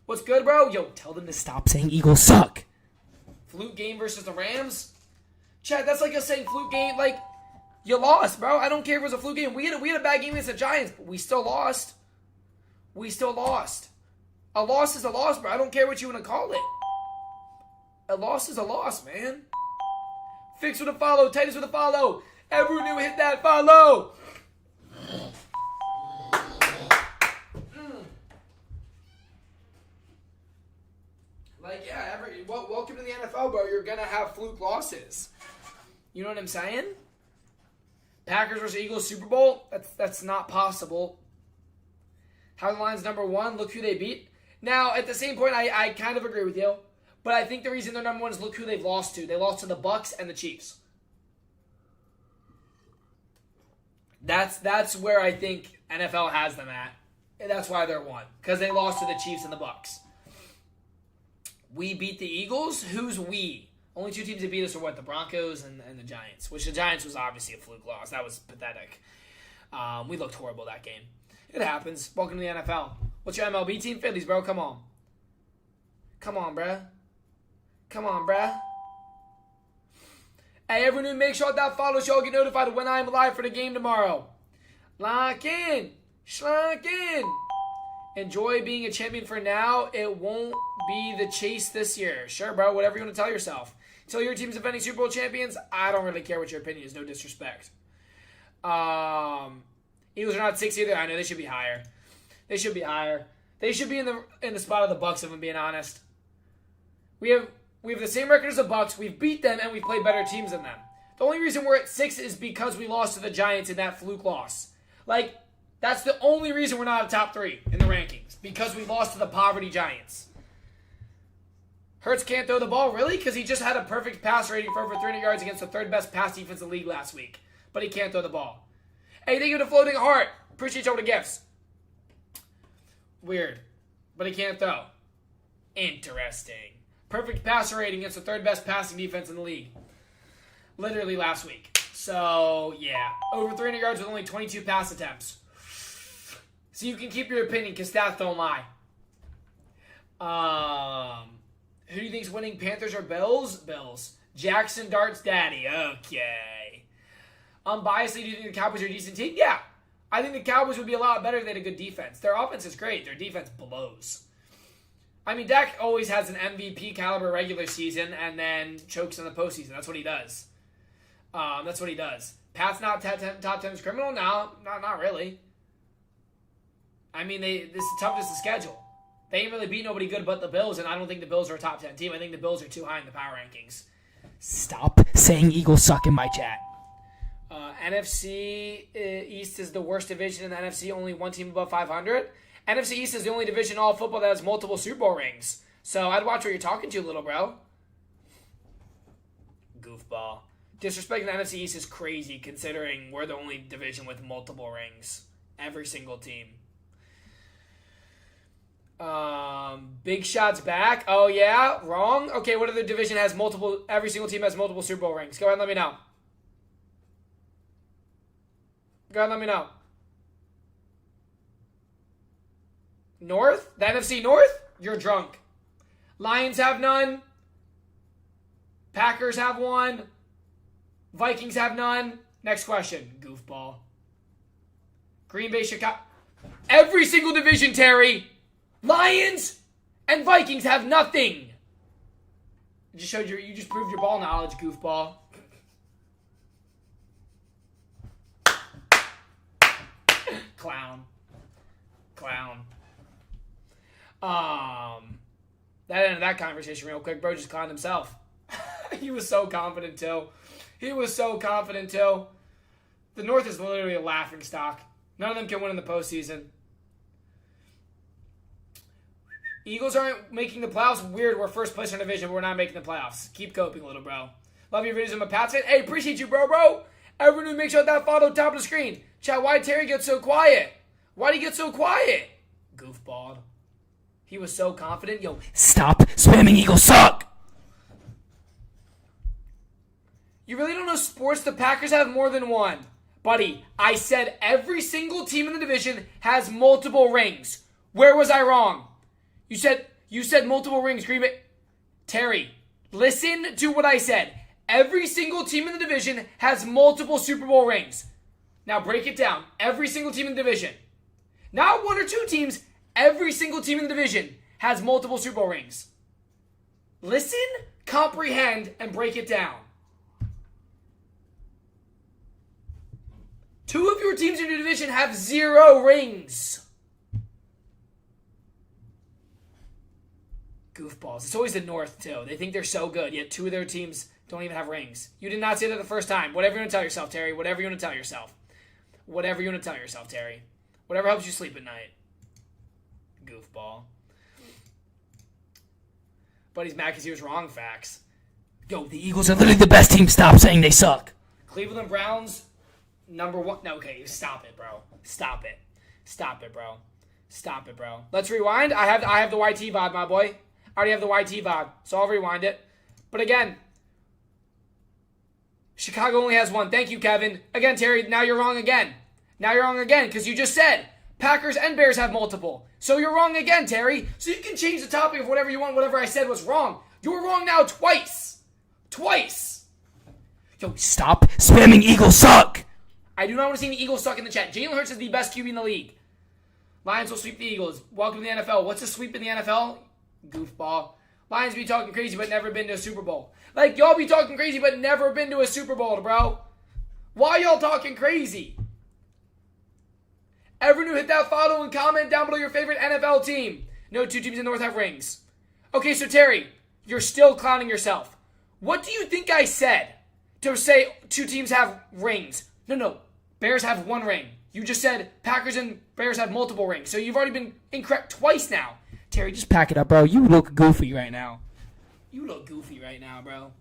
S1: What's good, bro? Yo, tell them to stop saying Eagles suck. Fluke game versus the Rams? Chad, that's like us saying fluke game. Like, you lost, bro. I don't care if it was a fluke game. We had a bad game against the Giants, but we still lost. A loss is a loss, bro. I don't care what you want to call it. A loss is a loss, man. Fix with a follow. Titus with a follow. Everyone who hit that follow. Welcome to the NFL, bro. You're going to have fluke losses. You know what I'm saying? Packers versus Eagles Super Bowl? That's not possible. How the Lions number 1? Look who they beat. Now, at the same point, I kind of agree with you. But I think the reason they're number 1 is look who they've lost to. They lost to the Bucs and the Chiefs. That's where I think NFL has them at. And that's why they're 1. Because they lost to the Chiefs and the Bucs. We beat the Eagles? Who's we? Only 2 teams that beat us are what? The Broncos and the Giants. Which the Giants was obviously a fluke loss. That was pathetic. We looked horrible that game. It happens. Welcome to the NFL. What's your MLB team? Phillies, bro. Come on. Come on, bruh. Hey, everyone, make sure that follow show get notified when I'm live for the game tomorrow. Lock in. Schlock in. Enjoy being a champion for now. It won't be the chase this year. Sure, bro. Whatever you want to tell yourself. Tell your team's defending Super Bowl champions. I don't really care what your opinion is. No disrespect. Eagles are not 6 either. I know they should be higher. They should be in the spot of the Bucs, if I'm being honest. We have the same record as the Bucs. We've beat them and we've played better teams than them. The only reason we're at 6 is because we lost to the Giants in that fluke loss. Like, that's the only reason we're not a top 3 in the rankings. Because we lost to the poverty Giants. Hurts can't throw the ball, really? Because he just had a perfect pass rating for over 300 yards against the 3rd best pass defense in the league last week. But he can't throw the ball. Hey, thank you to Floating Heart. Appreciate all the gifts. Weird. But he can't throw. Interesting. Perfect passer rating against the 3rd best passing defense in the league. Literally last week. So, yeah. Over 300 yards with only 22 pass attempts. So you can keep your opinion because stats don't lie. Who do you think's winning, Panthers or Bills? Bills. Jackson Dart's daddy. Okay. Unbiasedly, do you think the Cowboys are a decent team? Yeah. I think the Cowboys would be a lot better if they had a good defense. Their offense is great. Their defense blows. I mean, Dak always has an MVP caliber regular season and then chokes in the postseason. That's what he does. That's what he does. Pat's not top 10 criminal? No, not really. I mean, this is the toughest of schedule. They ain't really beat nobody good but the Bills, and I don't think the Bills are a top 10 team. I think the Bills are too high in the power rankings.
S2: Stop saying Eagles suck in my chat.
S1: NFC East is the worst division in the NFC. Only one team above 500. NFC East is the only division in all of football that has multiple Super Bowl rings. So I'd watch what you're talking to, little bro. Goofball. Disrespecting the NFC East is crazy considering we're the only division with multiple rings. Every single team. Big Shot's back. Oh, yeah? Wrong? Okay, what other division has multiple... Every single team has multiple Super Bowl rings? Go ahead and let me know. Go ahead and let me know. North? The NFC North? You're drunk. Lions have none. Packers have one. Vikings have none. Next question. Goofball. Green Bay, Chicago. Every single division, Terry. Lions and Vikings have nothing. You just proved your ball knowledge, goofball. Clown. That ended that conversation real quick. Bro just clowned himself. He was so confident too. The North is literally a laughing stock. None of them can win in the postseason. Eagles aren't making the playoffs. Weird, we're first place in our division, but we're not making the playoffs. Keep coping, little bro. Love your videos. I'm a Pats fan. Hey, appreciate you, bro. Everyone who makes sure that follow top of the screen. Chat, why did Terry get so quiet? Why'd he get so quiet? Goofball. He was so confident. Yo,
S2: stop spamming Eagles suck.
S1: You really don't know sports? The Packers have more than one. Buddy, I said every single team in the division has multiple rings. Where was I wrong? You said multiple rings, Green Bay. Terry, listen to what I said. Every single team in the division has multiple Super Bowl rings. Now break it down. Every single team in the division. Not one or two teams. Every single team in the division has multiple Super Bowl rings. Listen, comprehend, and break it down. Two of your teams in your division have 0 rings. Goofballs. It's always the North, too. They think they're so good, yet 2 of their teams don't even have rings. You did not say that the first time. Whatever you want to tell yourself, Terry. Whatever you want to tell yourself. Terry. Whatever helps you sleep at night. Goofball. But he's mad because he was wrong, facts.
S2: Yo, the Eagles are literally the best team. Stop saying they suck.
S1: Cleveland Browns, number 1. No, okay, stop it, bro. Stop it, bro. Let's rewind. I have the YT VOD, my boy. I already have the YT VOD, so I'll rewind it. But again, Chicago only has 1. Thank you, Kevin. Again, Terry, now you're wrong again. Because you just said Packers and Bears have multiple. So you're wrong again, Terry. So you can change the topic of whatever you want. Whatever I said was wrong. You're wrong now twice.
S2: Yo, stop spamming Eagles suck.
S1: I do not want to see any Eagles suck in the chat. Jalen Hurts is the best QB in the league. Lions will sweep the Eagles. Welcome to the NFL. What's a sweep in the NFL? Goofball. Lions be talking crazy but never been to a Super Bowl. Like, y'all be talking crazy but never been to a Super Bowl, bro. Why y'all talking crazy? Everyone who hit that follow and comment down below your favorite NFL team. No 2 teams in the North have rings. Okay, so Terry, you're still clowning yourself. What do you think I said to say 2 teams have rings? No. Bears have 1 ring. You just said Packers and Bears have multiple rings. So you've already been incorrect twice now. Terry, just pack it up, bro. You look goofy right now. Bro.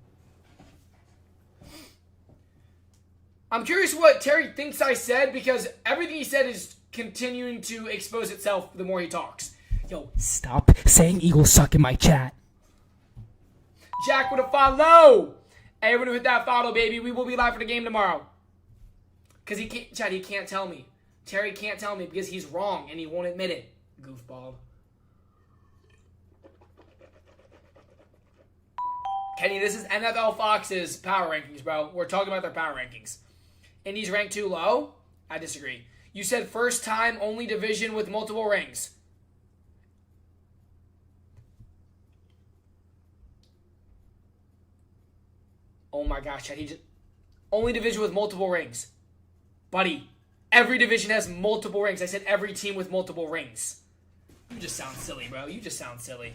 S1: I'm curious what Terry thinks I said because everything he said is continuing to expose itself the more he talks.
S2: Yo, stop saying Eagles suck in my chat.
S1: Jack with a follow. Hey, everyone who hit that follow, baby. We will be live for the game tomorrow. Because he can't tell me. Terry can't tell me because he's wrong and he won't admit it. Goofball. Kenny, this is NFL Fox's power rankings, bro. We're talking about their power rankings. Indy's ranked too low? I disagree. You said first time only division with multiple rings. Oh my gosh, Chad, he just... Only division with multiple rings. Buddy, every division has multiple rings. I said every team with multiple rings. You just sound silly, bro. You just sound silly.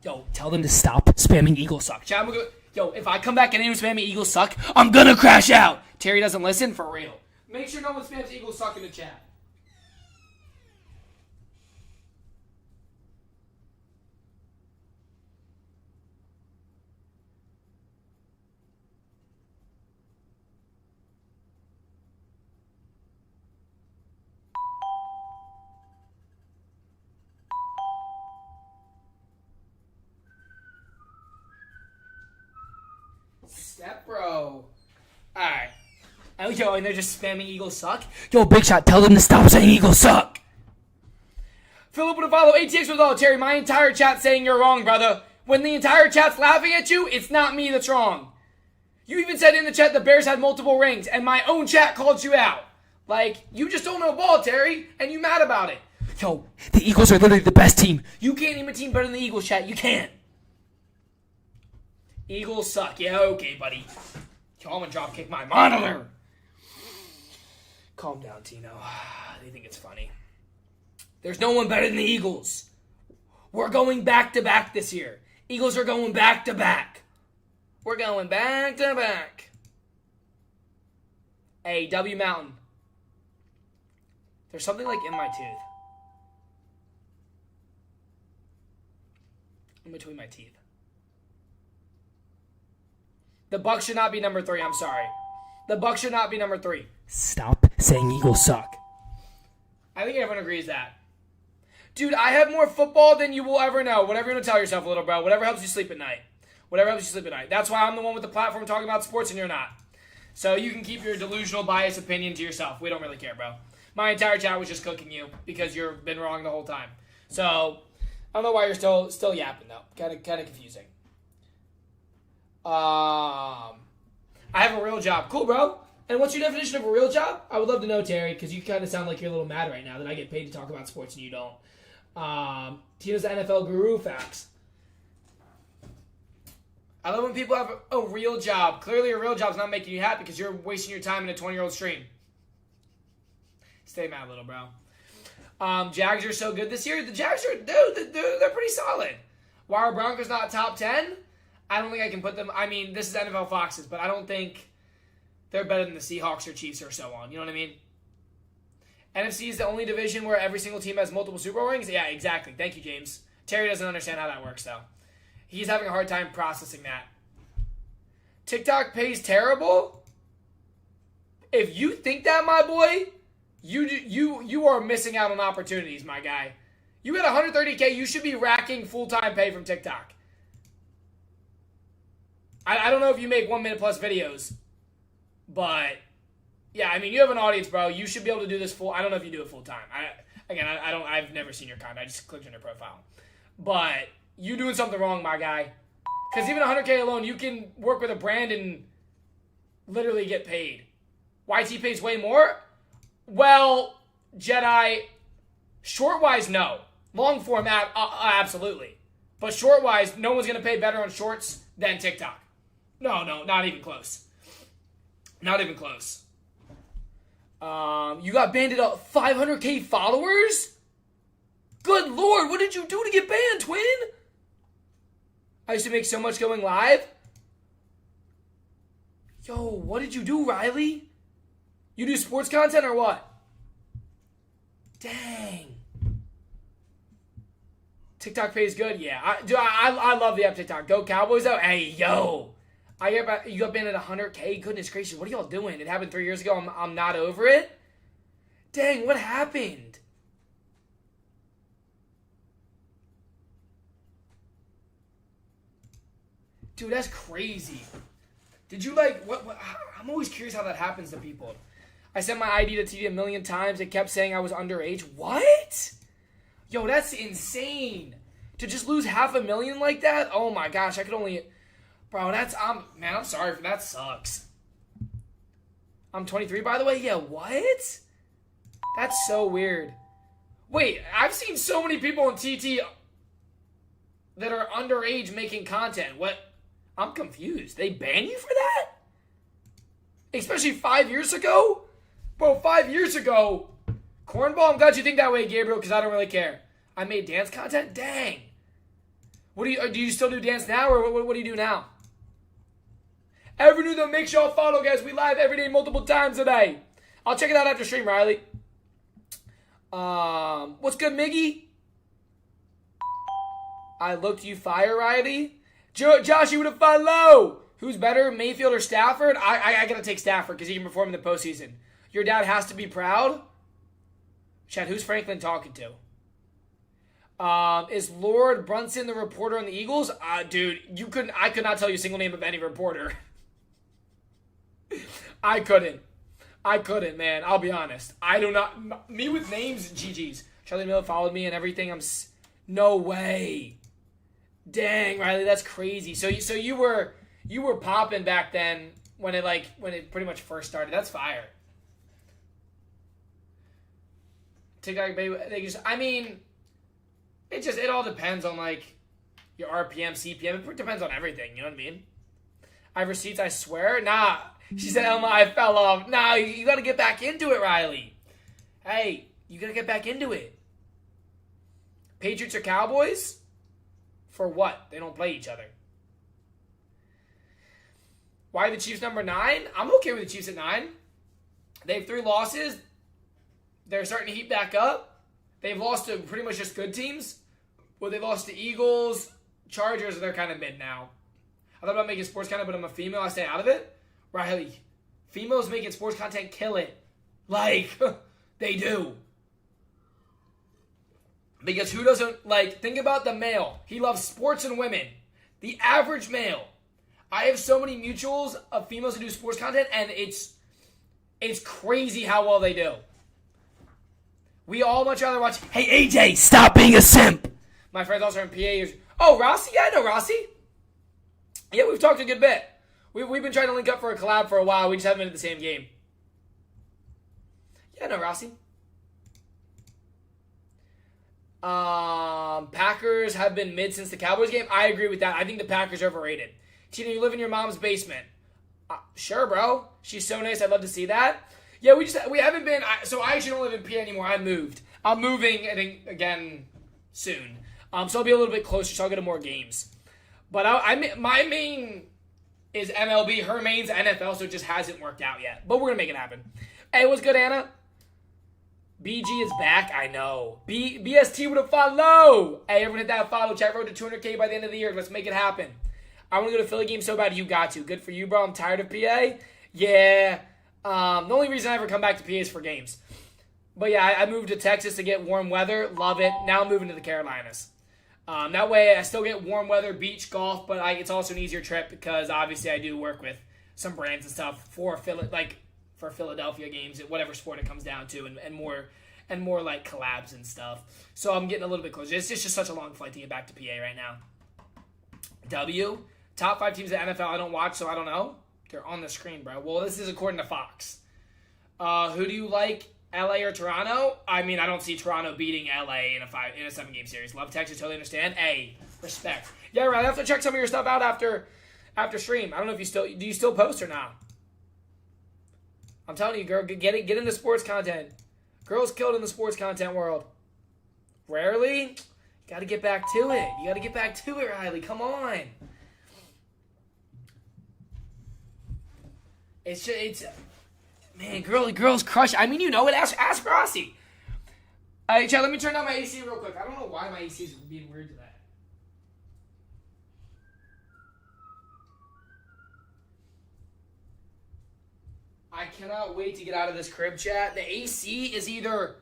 S1: Yo,
S2: Tell them to stop spamming Eagle suck.
S1: Chad, I'm gonna go... Yo, if I come back and anyone spamming Eagles suck, I'm gonna crash out. Terry doesn't listen? For real. Make sure no one spams Eagles suck in the chat. Step bro. Alright. Yo, and they're just spamming Eagles suck?
S2: Yo, Big Shot, tell them to stop saying Eagle suck.
S1: Philip would follow ATX with all. Terry, my entire chat's saying you're wrong, brother. When the entire chat's laughing at you, it's not me that's wrong. You even said in the chat the Bears had multiple rings, and my own chat called you out. Like, you just don't know ball, Terry, and you mad about it.
S2: Yo, the Eagles are literally the best team.
S1: You can't name a team better than the Eagles, chat. You can't. Eagles suck. Yeah, okay, buddy. Yo, I'm gonna drop kick my monitor. Calm down, Tino. They think it's funny. There's no one better than the Eagles. We're going back-to-back this year. Eagles are going back-to-back. We're going back-to-back. Hey, W Mountain. There's something like in my tooth. In between my teeth. The Bucs should not be number 3. I'm sorry. The Bucs should not be number 3.
S2: Stop saying Eagles suck.
S1: I think everyone agrees that. Dude, I have more football than you will ever know. Whatever you want to tell yourself, little bro. Whatever helps you sleep at night. That's why I'm the one with the platform talking about sports and you're not. So you can keep your delusional, biased opinion to yourself. We don't really care, bro. My entire chat was just cooking you because you've been wrong the whole time. So I don't know why you're still yapping though. Kind of confusing. I have a real job. Cool, bro. And what's your definition of a real job? I would love to know, Terry, because you kind of sound like you're a little mad right now that I get paid to talk about sports and you don't. Tina's the NFL guru facts. I love when people have a real job. Clearly a real job's not making you happy because you're wasting your time in a 20-year-old stream. Stay mad, little bro. Jags are so good this year. The Jags are, dude, they're pretty solid. Why are Broncos not top 10? I don't think I can put them. I mean, this is NFL Foxes, but I don't think they're better than the Seahawks or Chiefs or so on. You know what I mean? NFC is the only division where every single team has multiple Super Bowl rings? Yeah, exactly. Thank you, James. Terry doesn't understand how that works, though. He's having a hard time processing that. TikTok pays terrible? If you think that, my boy, you are missing out on opportunities, my guy. You got $130K, you should be racking full-time pay from TikTok. I don't know if you make 1 minute plus videos, but yeah, I mean, you have an audience, bro. You should be able to do this full. I don't know if you do it full time. I've never seen your content. I just clicked on your profile, but you doing something wrong, my guy. Because even $100K alone, you can work with a brand and literally get paid. YT pays way more. Well, Jedi, short-wise, no. Long-form, absolutely. But short-wise, no one's going to pay better on shorts than TikTok. No, not even close. Not even close. You got banned at 500K followers? Good Lord, what did you do to get banned, twin? I used to make so much going live. Yo, what did you do, Riley? You do sports content or what? Dang. TikTok pays good? Yeah. I love the app TikTok. Go Cowboys, though. Hey, yo. You got banned at 100K? Goodness gracious, what are y'all doing? It happened 3 years ago. I'm not over it? Dang, what happened? Dude, that's crazy. Did you what? I'm always curious how that happens to people. I sent my ID to TV a million times. It kept saying I was underage. What? Yo, that's insane. To just lose $500,000 like that? Oh my gosh, I could only... Bro, I'm sorry for that. Sucks. I'm 23, by the way. Yeah, what? That's so weird. Wait, I've seen so many people on TT that are underage making content. What? I'm confused. They ban you for that? Especially 5 years ago? Bro, 5 years ago. Cornball, I'm glad you think that way, Gabriel, because I don't really care. I made dance content? Dang. Do you still do dance now, or what do you do now? Ever new though, make sure y'all follow, guys. We live every day, multiple times a day. I'll check it out after stream, Riley. What's good, Miggy? I looked you fire, Riley. Josh, you would have follow. Who's better, Mayfield or Stafford? I gotta take Stafford because he can perform in the postseason. Your dad has to be proud. Chad, who's Franklin talking to? Is Lord Brunson the reporter on the Eagles? Dude, I could not tell you a single name of any reporter. I couldn't, man. I'll be honest. I do not. Me with names, GG's. Charlie Miller followed me and everything. No way. Dang, Riley, that's crazy. So you were popping back then when it pretty much first started. That's fire. TikTok, baby. It all depends on your RPM, CPM. It depends on everything. You know what I mean? I have receipts, I swear. Nah. She said, Elma, I fell off. Nah, you got to get back into it, Riley. Hey, you got to get back into it. Patriots or Cowboys? For what? They don't play each other. Why the Chiefs number 9? I'm okay with the Chiefs at 9. They have 3 losses. They're starting to heat back up. They've lost to pretty much just good teams. Well, they lost to Eagles, Chargers, and they're kind of mid now. I thought about making sports content, but I'm a female. I stay out of it. Riley, females making sports content kill it. They do. Because who doesn't, think about the male. He loves sports and women. The average male. I have so many mutuals of females who do sports content, and it's crazy how well they do. We all much rather watch.
S2: Hey, AJ, stop being a simp.
S1: My friends also are in PA. Oh, Rossi? Yeah, I know Rossi. Yeah, we've talked a good bit. We've been trying to link up for a collab for a while. We just haven't been at the same game. Yeah, I know Rossi. Packers have been mid since the Cowboys game. I agree with that. I think the Packers are overrated. Tina, you live in your mom's basement. Sure, bro. She's so nice. I'd love to see that. Yeah, we haven't been. So I actually don't live in PA anymore. I moved. I'm moving, I think, again soon. So I'll be a little bit closer. So I'll go to more games. But my main is MLB. Her main's NFL. So it just hasn't worked out yet. But we're gonna make it happen. Hey, what's good, Anna? BG is back. I know. BST with a follow. Hey, everyone hit that follow. Chat road to 200K by the end of the year. Let's make it happen. I want to go to Philly game so bad. You got to. Good for you, bro. I'm tired of PA. Yeah. The only reason I ever come back to PA is for games. But yeah, I moved to Texas to get warm weather. Love it. Now I'm moving to the Carolinas. That way I still get warm weather, beach, golf, but it's also an easier trip because obviously I do work with some brands and stuff for Philadelphia games, whatever sport it comes down to, and more like collabs and stuff. So I'm getting a little bit closer. It's just such a long flight to get back to PA right now. W, top 5 teams in the NFL I don't watch, so I don't know. They're on the screen, bro. Well, this is according to Fox. Who do you like, LA or Toronto? I mean, I don't see Toronto beating LA in a 7-game series. Love Texas, totally understand. Hey, respect. Yeah, right. I have to check some of your stuff out after stream. I don't know if do you still post or not? I'm telling you, girl, get into sports content. Girls killed in the sports content world. Rarely. You got to get back to it. You got to get back to it, Riley. Come on. Man, girls crush. I mean, you know it. Ask Rossi. All right, Chad, let me turn down my AC real quick. I don't know why my AC is being weird today. I cannot wait to get out of this crib, chat. The AC is either,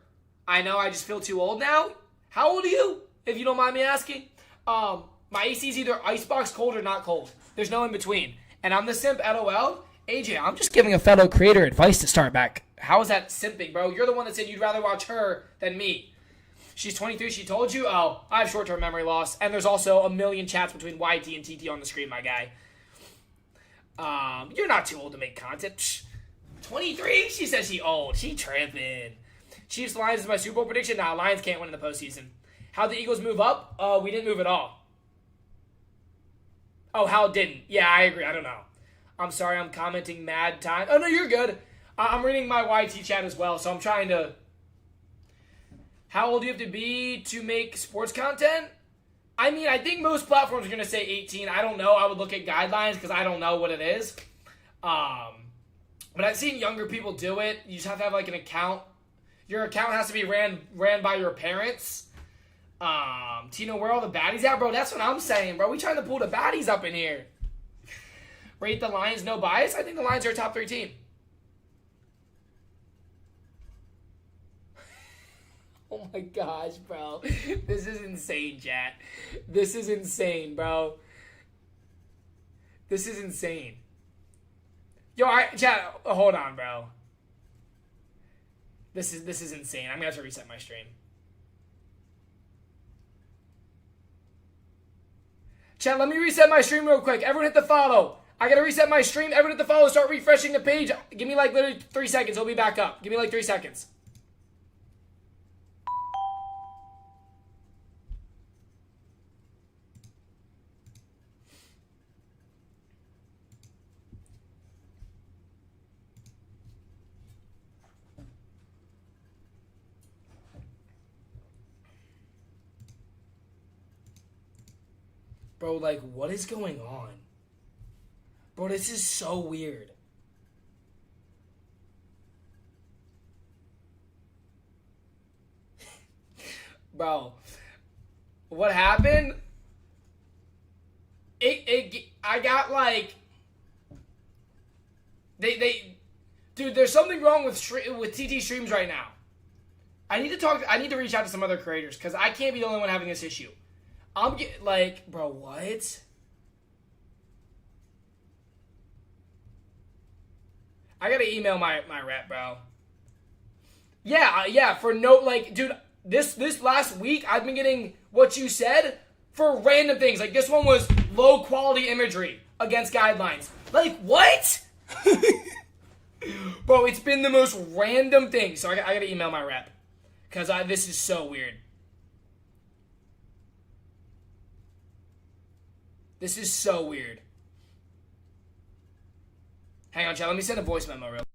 S1: I know I just feel too old now. How old are you, if you don't mind me asking? My AC is either icebox cold or not cold. There's no in between. And I'm the simp, LOL. AJ, I'm just giving a fellow creator advice to start back. How is that simping, bro? You're the one that said you'd rather watch her than me. She's 23. She told you? Oh, I have short-term memory loss. And there's also a million chats between YT and TT on the screen, my guy. You're not too old to make content. Psh, 23? She says she old. She tripping. Chiefs Lions is my Super Bowl prediction. Nah, Lions can't win in the postseason. How'd the Eagles move up? We didn't move at all. Oh, how didn't? Yeah, I agree. I don't know. I'm sorry, I'm commenting mad time. Oh, no, you're good. I'm reading my YT chat as well, so I'm trying to... How old do you have to be to make sports content? I mean, I think most platforms are going to say 18. I don't know. I would look at guidelines because I don't know what it is. But I've seen younger people do it. You just have to have, like, an account. Your account has to be ran by your parents. Tino, where are all the baddies at? Bro, that's what I'm saying, bro. We trying to pull the baddies up in here. Rate the Lions, no bias? I think the Lions are a top 3 team. Oh my gosh, bro. This is insane, chat. This is insane, bro. This is insane. Yo, chat, hold on, bro. This is insane. I'm gonna have to reset my stream. Chat, let me reset my stream real quick. Everyone hit the follow. I gotta reset my stream. Everyone hit the follow. Start refreshing the page. Give me like literally 3 seconds. It'll be back up. Give me like 3 seconds. Bro, like, what is going on? Bro, this is so weird. Bro, what happened? I got like, dude, there's something wrong with TT streams right now. I need to reach out to some other creators because I can't be the only one having this issue. I'm getting like, bro, what? I gotta email my rep, bro. Yeah, for no, like, dude, this last week, I've been getting what you said for random things. Like, this one was low quality imagery against guidelines. Like, what? Bro, it's been the most random thing. So I gotta email my rep. Because this is so weird. This is so weird. Hang on, chat. Let me send a voice memo real quick.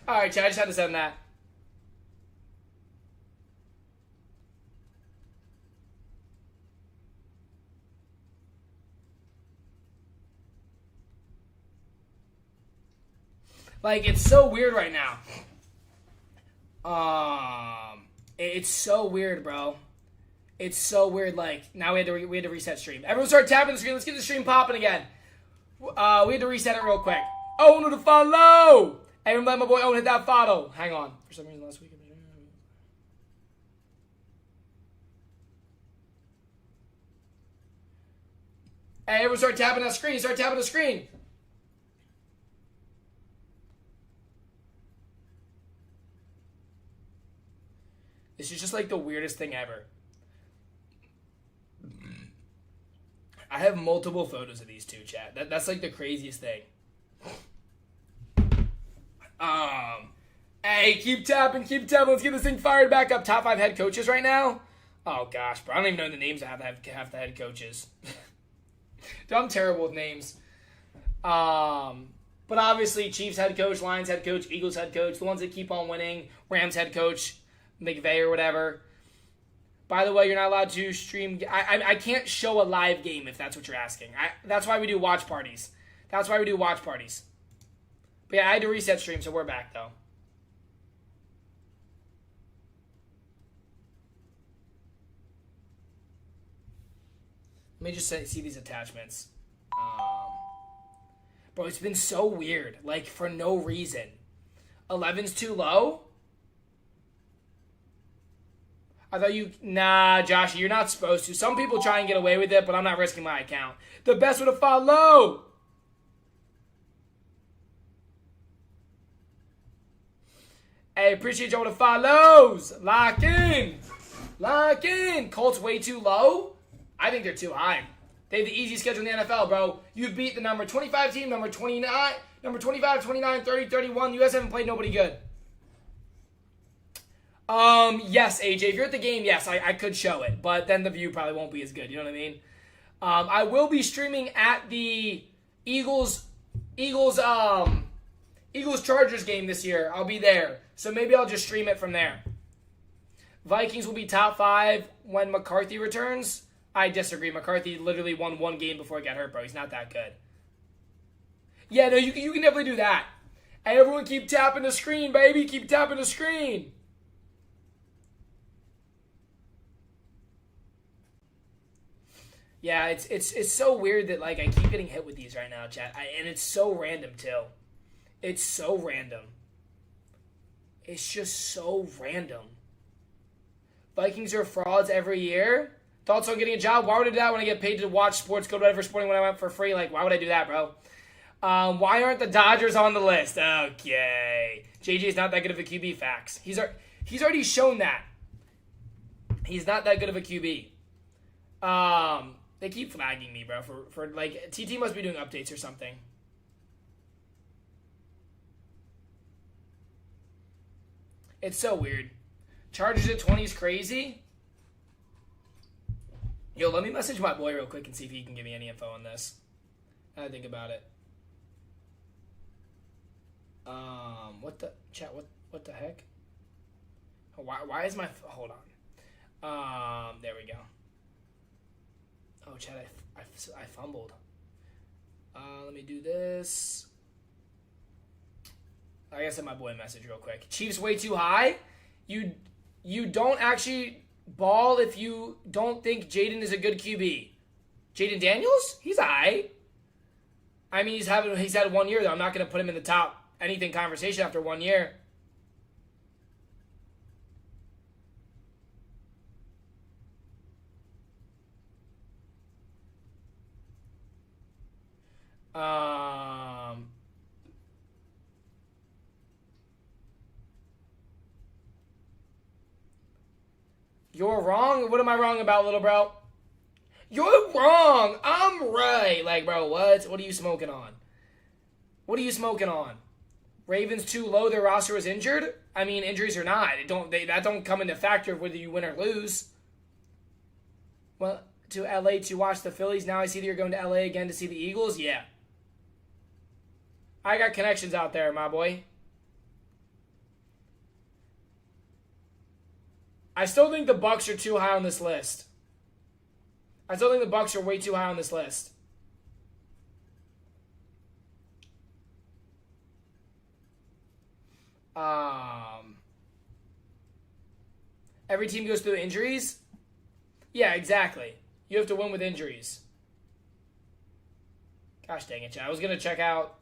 S1: Alright, chat. I just had to send that. Like, it's so weird right now. It's so weird, bro. It's so weird. Like, now we had to reset stream. Everyone start tapping the screen. Let's get the stream popping again. We had to reset it real quick. Oh, no, to follow. Everyone let my boy Owen hit that follow. Hang on. For some reason last week. Hey, everyone start tapping that screen. Start tapping the screen. This is just like the weirdest thing ever. I have multiple photos of these two, chat. That's like the craziest thing. Hey, keep tapping. Let's get this thing fired back up. Top 5 head coaches right now? Oh, gosh, bro. I don't even know the names of half the head coaches. Dude, I'm terrible with names. But obviously, Chiefs head coach, Lions head coach, Eagles head coach, the ones that keep on winning, Rams head coach, McVay or whatever. By the way, you're not allowed to stream. I can't show a live game if that's what you're asking. That's why we do watch parties. But yeah, I had to reset stream, so we're back, though. Let me just see these attachments. Bro, it's been so weird. Like, for no reason. 11's too low? I thought you... Nah, Josh, you're not supposed to. Some people try and get away with it, but I'm not risking my account. The best would have follow. Hey, appreciate y'all with the follows. Lock in. Lock in. Colts way too low? I think they're too high. They have the easiest schedule in the NFL, bro. You beat the number 25 team, number 29, number 25, 29, 30, 31. You guys haven't played nobody good. Yes, AJ. If you're at the game, yes, I could show it. But then the view probably won't be as good. You know what I mean? I will be streaming at the Eagles Chargers game this year. I'll be there. So maybe I'll just stream it from there. Vikings will be top 5 when McCarthy returns. I disagree. McCarthy literally won one game before he got hurt, bro. He's not that good. Yeah, no, you can definitely do that. Hey, everyone keep tapping the screen, baby. Keep tapping the screen. Yeah, it's so weird that, like, I keep getting hit with these right now, chat. And it's so random, too. It's so random. It's just so random. Vikings are frauds every year. Thoughts on getting a job? Why would I do that when I get paid to watch sports? Go to whatever sporting when I went for free. Like, why would I do that, bro? Why aren't the Dodgers on the list? Okay. JJ's not that good of a QB. Facts. He's already shown that. He's not that good of a QB. They keep flagging me, bro, for like, TT must be doing updates or something. It's so weird. Chargers at 20 is crazy. Yo, let me message my boy real quick and see if he can give me any info on this. Now I think about it. What the heck? Why is my... Hold on. There we go. Oh, chat, I fumbled. Let me do this. I gotta send my boy a message real quick. Chiefs way too high? You don't actually ball if you don't think Jaden is a good QB. Jaden Daniels? He's high. I mean, he's had 1 year, though. I'm not going to put him in the top anything conversation after 1 year. You're wrong? What am I wrong about, little bro? You're wrong. I'm right. Like, bro, what? What are you smoking on? What are you smoking on? Ravens too low, their roster was injured? I mean, injuries or not, that don't come into factor of whether you win or lose. Well, to LA to watch the Phillies. Now I see that you're going to LA again to see the Eagles. Yeah. I got connections out there, my boy. I still think the Bucs are too high on this list. I still think the Bucs are way too high on this list. Every team goes through injuries? Yeah, exactly. You have to win with injuries. Gosh dang it, chat. I was going to check out...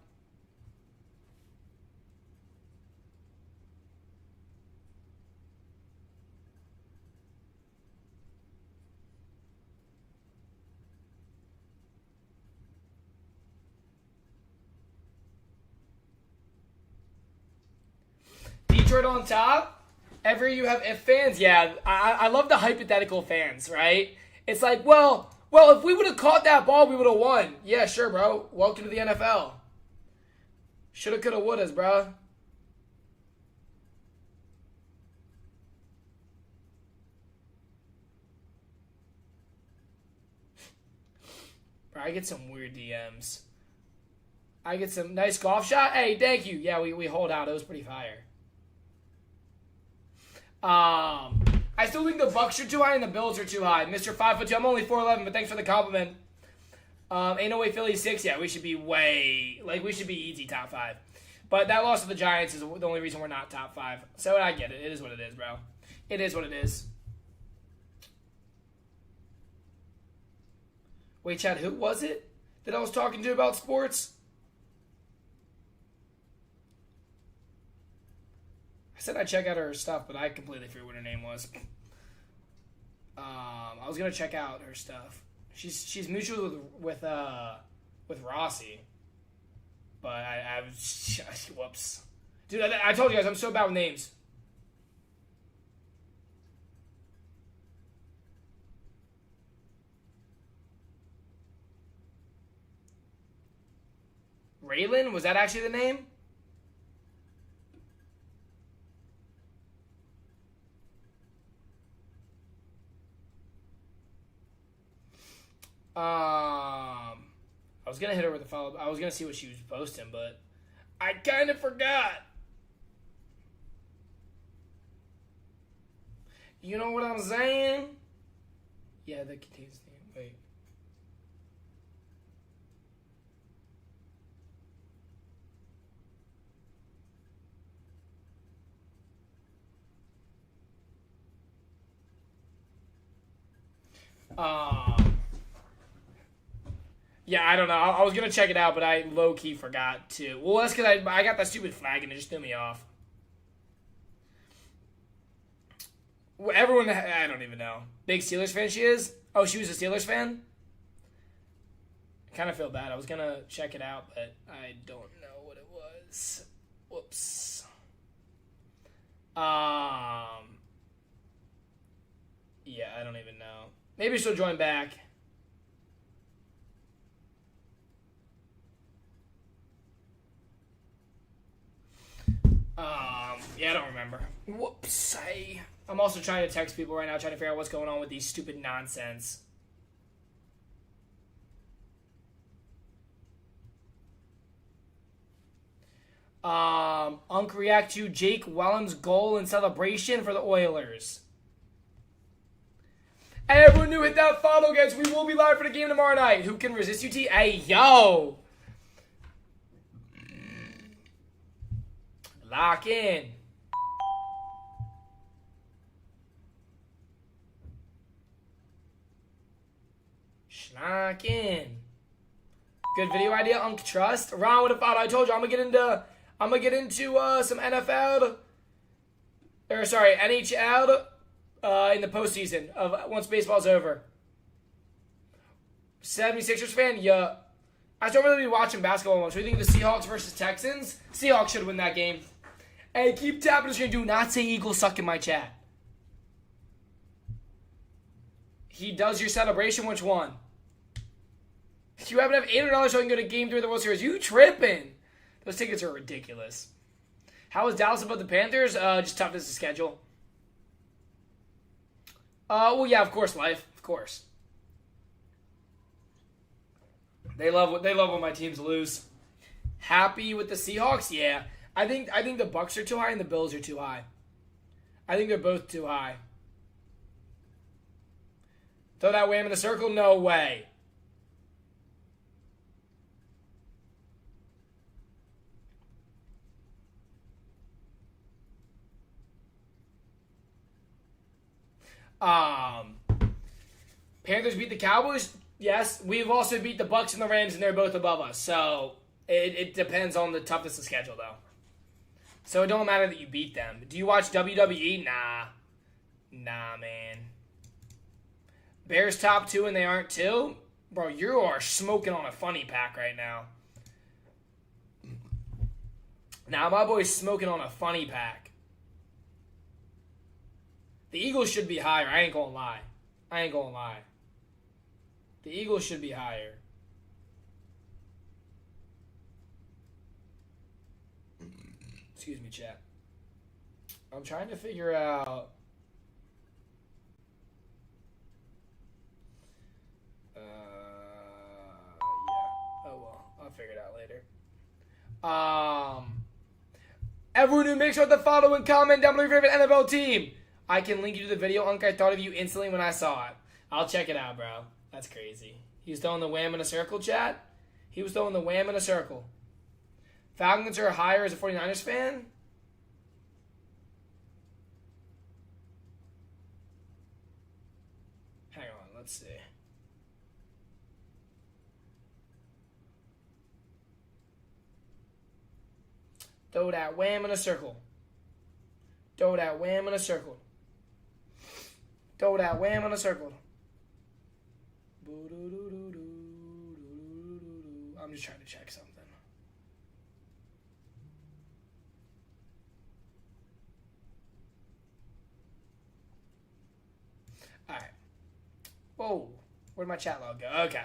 S1: Detroit on top. Every you have if fans, yeah. I love the hypothetical fans, right? It's like, well, if we would have caught that ball, we would have won. Yeah, sure, bro. Welcome to the NFL. Shoulda, coulda, wouldas, bro. Bro, I get some weird DMs. I get some nice golf shot. Hey, thank you. Yeah, we hold out. It was pretty fire. I still think the Bucs are too high and the Bills are too high. Mr. 5'2", I'm only 4'11", but thanks for the compliment. Ain't no way Philly's 6. Yeah, we should be we should be easy top 5. But that loss to the Giants is the only reason we're not top 5. So I get it. It is what it is, bro. It is what it is. Wait, Chad, who was it that I was talking to about sports? I said I'd check out her stuff, but I completely forgot what her name was. I was gonna check out her stuff. She's mutual with Rossi, but I was whoops, dude. I told you guys I'm so bad with names. Raylan, was that actually the name? I was gonna hit her with a follow. I was gonna see what she was posting, but I kind of forgot. You know what I'm saying? Yeah, that contains the name. Wait. Yeah, I don't know. I was gonna check it out, but I low key forgot to. Well, that's because I got that stupid flag and it just threw me off. Everyone, I don't even know. Big Steelers fan she is. Oh, she was a Steelers fan. I kind of feel bad. I was gonna check it out, but I don't know what it was. Whoops. Yeah, I don't even know. Maybe she'll join back. Yeah, I don't remember. Whoops. I'm also trying to text people right now, trying to figure out what's going on with these stupid nonsense. Unk react to Jake Wellham's goal in celebration for the Oilers. Hey, everyone new, hit that follow, guys. We will be live for the game tomorrow night. Who can resist UT? Hey, yo. Lock in. Lock in. Good video idea, Unk Trust. Ron would have thought. I told you I'm gonna get into some NFL. Or sorry, NHL in the postseason of once baseball's over. 76ers fan, yeah. I don't really be watching basketball much. What do you think of the Seahawks versus Texans? Seahawks should win that game. Hey, keep tapping the screen. Do not say Eagles suck in my chat. He does your celebration. Which one? You haven't have $800 so I can go to Game 3 of the World Series. You tripping? Those tickets are ridiculous. How is Dallas above the Panthers? Just toughness of schedule. Well, yeah, of course, life. Of course. They love when my teams lose. Happy with the Seahawks? Yeah. I think the Bucs are too high and the Bills are too high. I think they're both too high. Throw that wham in the circle? No way. Panthers beat the Cowboys. Yes, we've also beat the Bucs and the Rams, and they're both above us. So it depends on the toughness of schedule, though. So it don't matter that you beat them. Do you watch WWE? Nah, man. Bears top 2 and they aren't 2? Bro, you are smoking on a funny pack right now. Now my boy's smoking on a funny pack. The Eagles should be higher. I ain't gonna lie. The Eagles should be higher. Excuse me, chat. I'm trying to figure out. Yeah. Oh well, I'll figure it out later. Everyone who make sure to follow and comment down below your favorite NFL team. I can link you to the video, Unk. I thought of you instantly when I saw it. I'll check it out, bro. That's crazy. He was throwing the wham in a circle, chat. He was throwing the wham in a circle. Falcons are higher as a 49ers fan? Hang on, let's see. Throw that wham in a circle. Throw that wham in a circle. Throw that wham in a circle. I'm just trying to check something. All right. Whoa. Where'd my chat log go? Okay.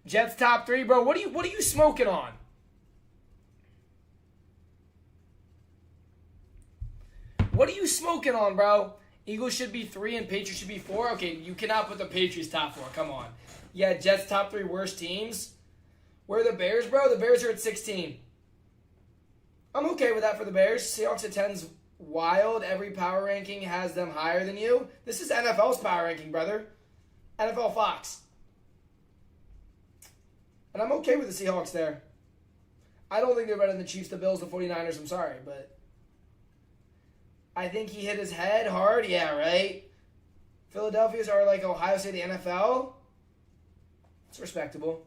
S1: Jets top 3, bro. What are you smoking on? What are you smoking on, bro? Eagles should be 3 and Patriots should be 4. Okay, you cannot put the Patriots top 4. Come on. Yeah, Jets top 3 worst teams. Where are the Bears, bro? The Bears are at 16. I'm okay with that for the Bears. Seahawks at 10's wild. Every power ranking has them higher than you. This is NFL's power ranking, brother. NFL Fox. And I'm okay with the Seahawks there. I don't think they're better than the Chiefs, the Bills, the 49ers. I'm sorry, but I think he hit his head hard. Yeah, right? Philadelphia's are like Ohio State, the NFL. It's respectable.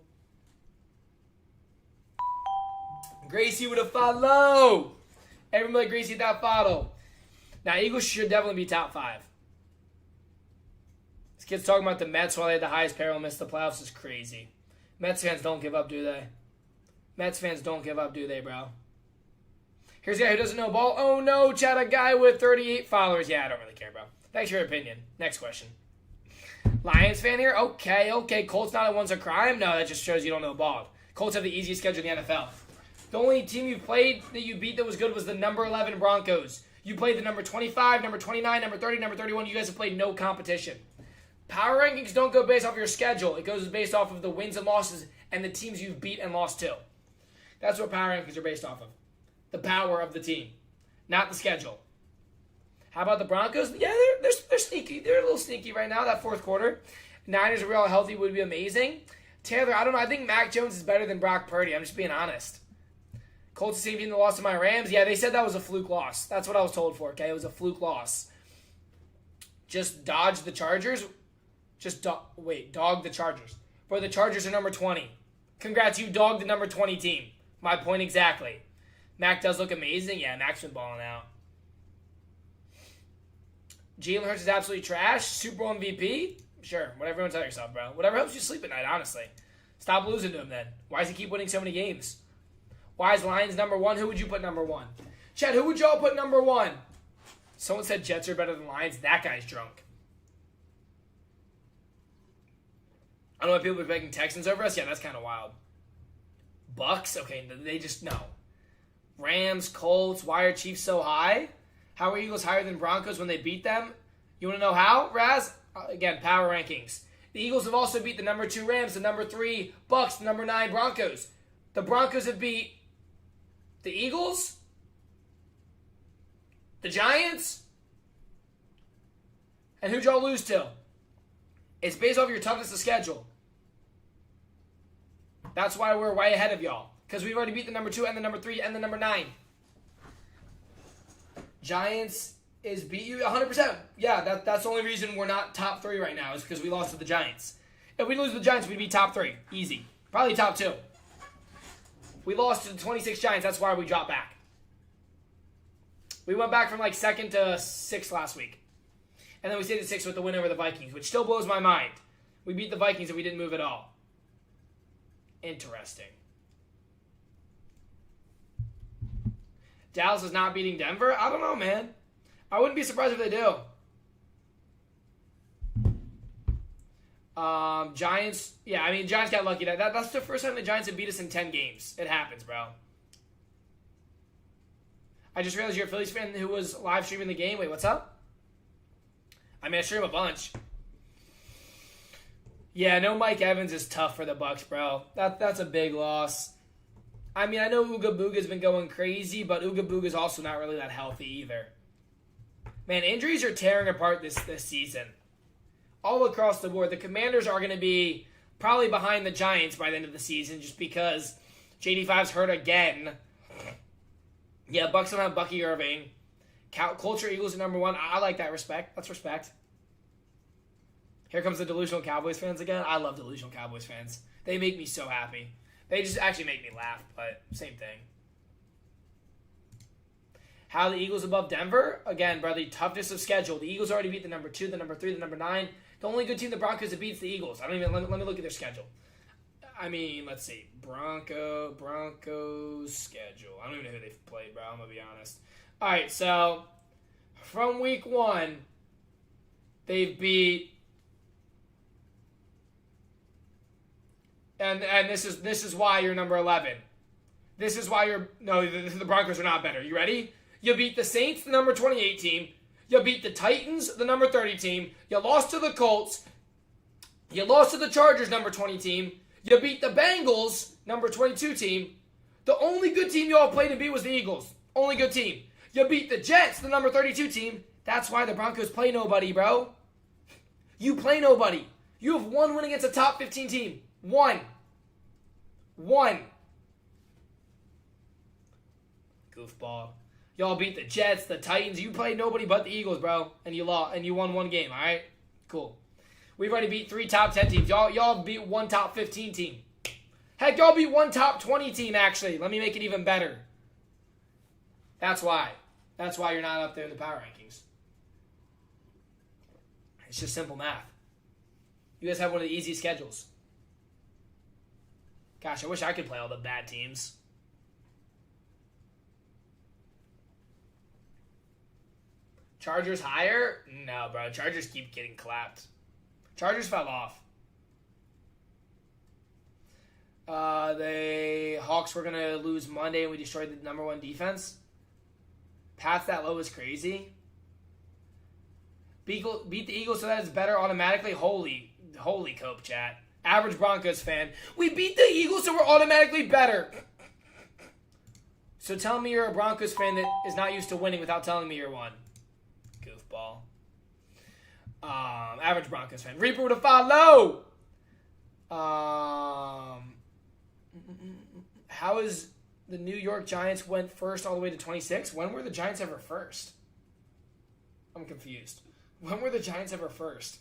S1: Gracie with a follow. Everybody Gracie that follow. Now, Eagles should definitely be top 5. This kid's talking about the Mets while they had the highest payroll and missed the playoffs is crazy. Mets fans don't give up, do they? Mets fans don't give up, do they, bro? Here's a guy who doesn't know ball. Oh, no, chat, a guy with 38 followers. Yeah, I don't really care, bro. Thanks for your opinion. Next question. Lions fan here? Okay. Colts not at one's a crime? No, that just shows you don't know ball. Colts have the easiest schedule in the NFL. The only team you played that you beat that was good was the number 11 Broncos. You played the number 25, number 29, number 30, number 31. You guys have played no competition. Power rankings don't go based off your schedule. It goes based off of the wins and losses and the teams you've beat and lost to. That's what power rankings are based off of. The power of the team, not the schedule. How about the Broncos? Yeah, they're sneaky. They're a little sneaky right now, that fourth quarter. Niners are real healthy would be amazing. Taylor, I don't know. I think Mac Jones is better than Brock Purdy. I'm just being honest. Colts the same team that lost to my Rams. Yeah, they said that was a fluke loss. That's what I was told for, okay? It was a fluke loss. Just dodge the Chargers. Dog the Chargers. Bro, the Chargers are number 20. Congrats, you dogged the number 20 team. My point exactly. Mac does look amazing. Yeah, Mac's been balling out. Jalen Hurts is absolutely trash. Super Bowl MVP? Sure, whatever you want to tell yourself, bro. Whatever helps you sleep at night, honestly. Stop losing to him then. Why does he keep winning so many games? Why is Lions number 1? Who would you put number 1? Chad, who would y'all put number 1? Someone said Jets are better than Lions. That guy's drunk. I don't know why people are making Texans over us. Yeah, that's kind of wild. Bucs? Okay, they just, no. Rams, Colts, why are Chiefs so high? How are Eagles higher than Broncos when they beat them? You want to know how, Raz? Again, power rankings. The Eagles have also beat the number 2 Rams, the number 3 Bucs, the number 9 Broncos. The Broncos have beat the Eagles, the Giants, and who'd y'all lose to? It's based off your toughness of schedule. That's why we're way ahead of y'all. Because we've already beat the number 2 and the number 3 and the number 9. Giants is beat you 100%. Yeah, that's the only reason we're not top 3 right now is because we lost to the Giants. If we lose to the Giants, we'd be top 3. Easy. Probably top 2. We lost to the 26 Giants. That's why we dropped back. We went back from like 2nd to 6th last week. And then we stayed at 6th with the win over the Vikings, which still blows my mind. We beat the Vikings and we didn't move at all. Interesting. Dallas is not beating Denver? I don't know, man. I wouldn't be surprised if they do. Giants, yeah, I mean, Giants got lucky. That's the first time the Giants have beat us in 10 games. It happens, bro. I just realized you're a Phillies fan who was live streaming the game. Wait, what's up? I mean, I stream a bunch. Yeah, no Mike Evans is tough for the Bucs, bro. That's a big loss. I mean, I know Ooga Booga's been going crazy, but Ooga Booga's also not really that healthy either. Man, injuries are tearing apart this season. All across the board. The Commanders are going to be probably behind the Giants by the end of the season just because JD5's hurt again. Yeah, Bucs don't have Bucky Irving. Culture Eagles are number 1. I like that respect. That's respect. Here comes the delusional Cowboys fans again. I love delusional Cowboys fans. They make me so happy. They just actually make me laugh, but same thing. How the Eagles above Denver? Again, brother, toughness of schedule. The Eagles already beat the number 2, the number 3, the number 9. The only good team, the Broncos, that beats the Eagles. I don't even, let me look at their schedule. I mean, let's see. Broncos schedule. I don't even know who they've played, bro. I'm going to be honest. All right, so from week 1, they've beat, and this is why you're number 11. This is why the Broncos are not better. You ready? You beat the Saints, the number 28 team. You beat the Titans, the number 30 team. You lost to the Colts. You lost to the Chargers, number 20 team. You beat the Bengals, number 22 team. The only good team you all played and beat was the Eagles. Only good team. You beat the Jets, the number 32 team. That's why the Broncos play nobody, bro. You play nobody. You have one win against a top 15 team. One. Goofball. Y'all beat the Jets, the Titans. You played nobody but the Eagles, bro. And you lost, and you won one game, all right? Cool. We've already beat 3 top 10 teams. Y'all beat 1 top 15 team. Heck, y'all beat 1 top 20 team, actually. Let me make it even better. That's why. That's why you're not up there in the power rankings. It's just simple math. You guys have one of the easy schedules. Gosh, I wish I could play all the bad teams. Chargers higher? No, bro. Chargers keep getting clapped. Chargers fell off. The Hawks were going to lose Monday and we destroyed the number 1 defense. Path that low is crazy. Beat the Eagles so that it's better automatically. Holy cope, chat. Average Broncos fan. We beat the Eagles so we're automatically better. So tell me you're a Broncos fan that is not used to winning without telling me you're one. Goofball. Average Broncos fan. Reaper with a follow. How is the New York Giants went first all the way to 26? When were the Giants ever first? I'm confused. When were the Giants ever first?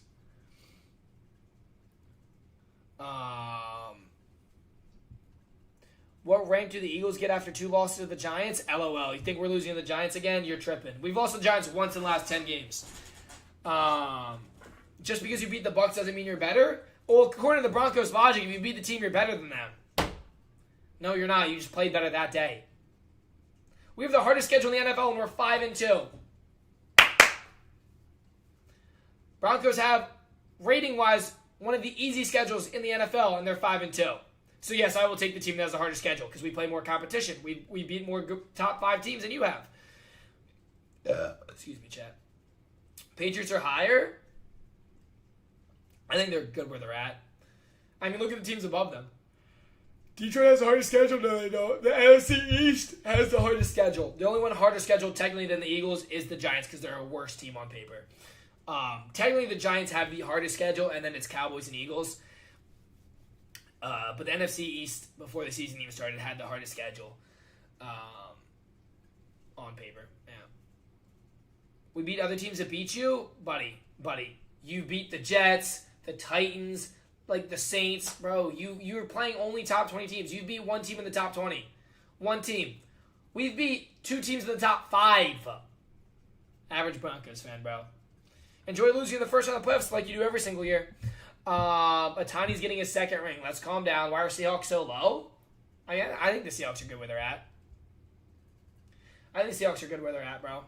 S1: What rank do the Eagles get after 2 losses to the Giants? LOL. You think we're losing to the Giants again? You're tripping. We've lost to the Giants once in the last 10 games. Just because you beat the Bucs doesn't mean you're better? Well, according to the Broncos' logic, if you beat the team, you're better than them. No, you're not. You just played better that day. We have the hardest schedule in the NFL, and we're 5-2. Broncos have, rating-wise, one of the easy schedules in the NFL, and they're 5-2. So, yes, I will take the team that has the hardest schedule because we play more competition. We beat more top 5 teams than you have. Excuse me, chat. Patriots are higher. I think they're good where they're at. I mean, look at the teams above them. Detroit has the hardest schedule. No, they don't. The NFC East has the hardest schedule. The only one harder schedule technically than the Eagles is the Giants because they're a worse team on paper. Technically, the Giants have the hardest schedule, and then it's Cowboys and Eagles. But the NFC East, before the season even started, had the hardest schedule on paper. Yeah. We beat other teams that beat you? Buddy. You beat the Jets, the Titans, like the Saints. Bro, you were playing only top 20 teams. You beat one team in the top 20. One team. We've beat 2 teams in the top 5. Average Broncos fan, bro. Enjoy losing in the first round of the playoffs like you do every single year. Atani's getting his 2nd ring. Let's calm down. Why are Seahawks so low? I think the Seahawks are good where they're at. Bro.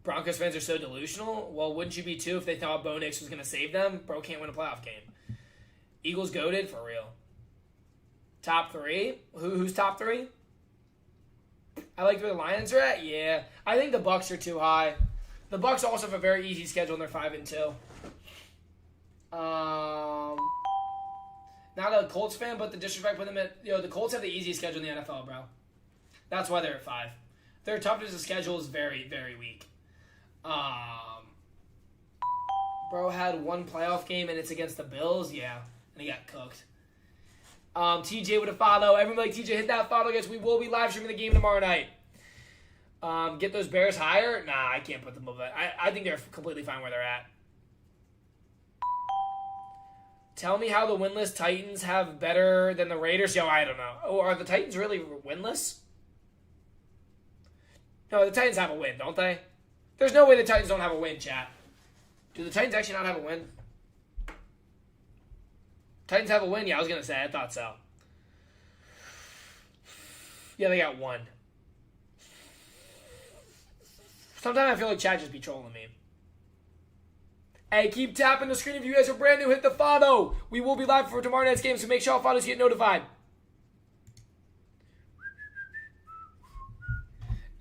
S1: Broncos fans are so delusional. Well, wouldn't you be too if they thought Bo Nix was going to save them? Bro can't win a playoff game. Eagles goated for real. Top 3? Who's top 3? I like where the Lions are at. Yeah, I think the Bucs are too high. The Bucs also have a very easy schedule, and they're 5-2. Not a Colts fan, but the disrespect put them at. The Colts have the easiest schedule in the NFL, bro. That's why they're at 5. Their toughness of schedule is very, very weak. Bro had 1 playoff game, and it's against the Bills. Yeah, and he got cooked. TJ with a follow. Everybody, TJ, hit that follow, guys. We will be live streaming the game tomorrow night. Get those Bears higher? Nah, I can't put them above that. I think they're completely fine where they're at. Tell me how the winless Titans have better than the Raiders. Yo, I don't know. Oh, are the Titans really winless? No, the Titans have a win, don't they? There's no way the Titans don't have a win, chat. Do the Titans actually not have a win? Titans have a win? Yeah, I was going to say. I thought so. Yeah, they got one. Sometimes I feel like chat just be trolling me. Hey, keep tapping the screen if you guys are brand new. Hit the follow. We will be live for tomorrow night's game, so make sure all follows get notified.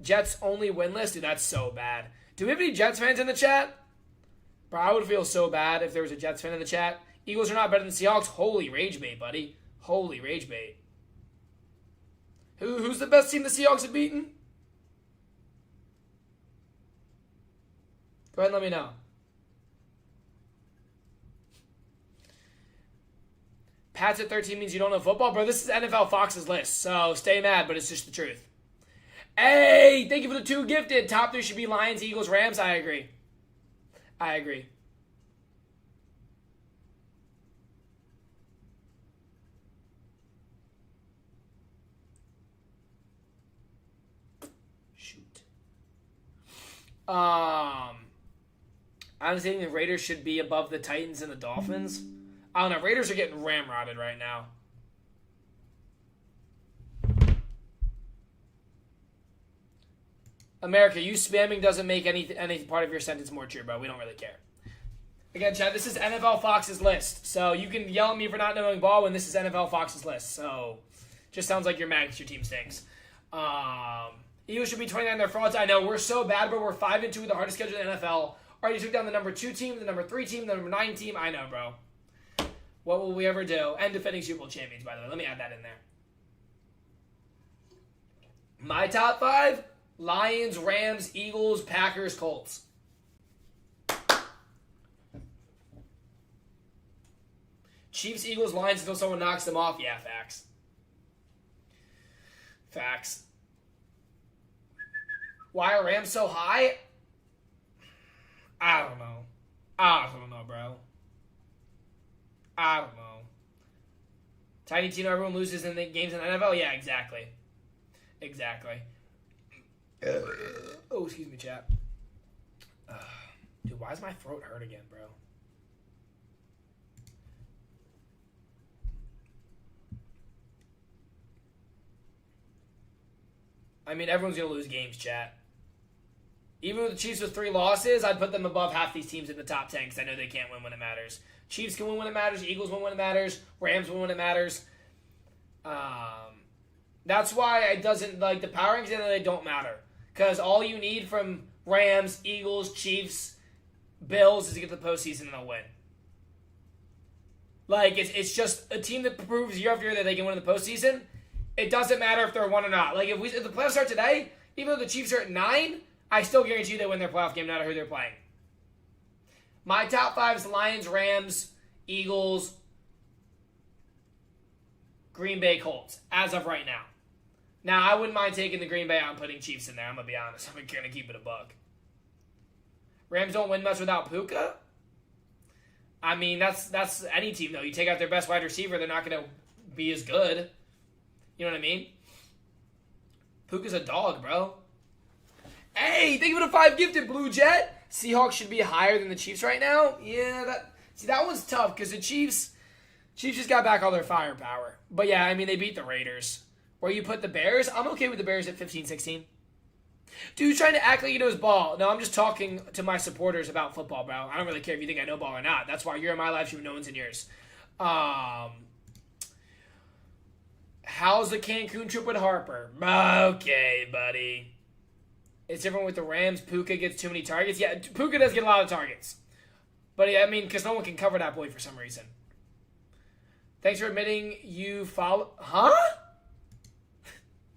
S1: Jets only winless? Dude, that's so bad. Do we have any Jets fans in the chat? Bro, I would feel so bad if there was a Jets fan in the chat. Eagles are not better than Seahawks. Holy rage bait, buddy. Holy rage bait. Who's the best team the Seahawks have beaten? Go ahead and let me know. Pats at 13 means you don't know football? Bro, this is NFL Fox's list, so stay mad, but it's just the truth. Hey, thank you for the 2 gifted. Top 3 should be Lions, Eagles, Rams. I agree. I agree. Shoot. I'm saying the Raiders should be above the Titans and the Dolphins. I don't know. Raiders are getting ramrodded right now. America, you spamming doesn't make any part of your sentence more true, bro. We don't really care. Again, Chad, this is NFL Fox's list. So you can yell at me for not knowing ball when this is NFL Fox's list. So just sounds like you're mad because your team stinks. Eagles should be 29 in their frauds. I know, we're so bad, but we're 5-2 with the hardest schedule in the NFL. Already took down the number 2 team, the number 3 team, the number 9 team. I know, bro. What will we ever do? And defending Super Bowl champions, by the way. Let me add that in there. My top 5... Lions, Rams, Eagles, Packers, Colts. Chiefs, Eagles, Lions until someone knocks them off. Yeah, facts. Facts. Why are Rams so high? I don't know. I don't know, bro. I don't know. Tiny team, everyone loses in the games in the NFL? Yeah, exactly. Exactly. Oh, excuse me, chat. Dude, why does my throat hurt again, bro? I mean, everyone's going to lose games, chat. Even with the Chiefs with 3 losses, I'd put them above half these teams in the top 10 because I know they can't win when it matters. Chiefs can win when it matters. Eagles win when it matters. Rams win when it matters. That's why it doesn't, like, the power rankings, they don't matter. Because all you need from Rams, Eagles, Chiefs, Bills is to get to the postseason and they'll win. Like, it's just a team that proves year after year that they can win in the postseason. It doesn't matter if they're 1 or not. Like, if the playoffs start today, even though the Chiefs are at 9, I still guarantee you they win their playoff game no matter who they're playing. My top 5 is Lions, Rams, Eagles, Green Bay, Colts, as of right now. Now, I wouldn't mind taking the Green Bay out and putting Chiefs in there. I'm going to be honest. I'm going to keep it a buck. Rams don't win much without Puka. I mean, that's any team, though. You take out their best wide receiver, they're not going to be as good. You know what I mean? Puka's a dog, bro. Hey, think of it a 5 gifted, Blue Jet. Seahawks should be higher than the Chiefs right now. Yeah, that one's tough because the Chiefs just got back all their firepower. But yeah, I mean, they beat the Raiders. Where you put the Bears, I'm okay with the Bears at 15-16. Dude's trying to act like he knows ball. No, I'm just talking to my supporters about football, bro. I don't really care if you think I know ball or not. That's why you're in my live stream, no one's in yours. How's the Cancun trip with Harper? Okay, buddy. It's different with the Rams. Puka gets too many targets. Yeah, Puka does get a lot of targets. But yeah, I mean, because no one can cover that boy for some reason. Thanks for admitting you follow... Huh?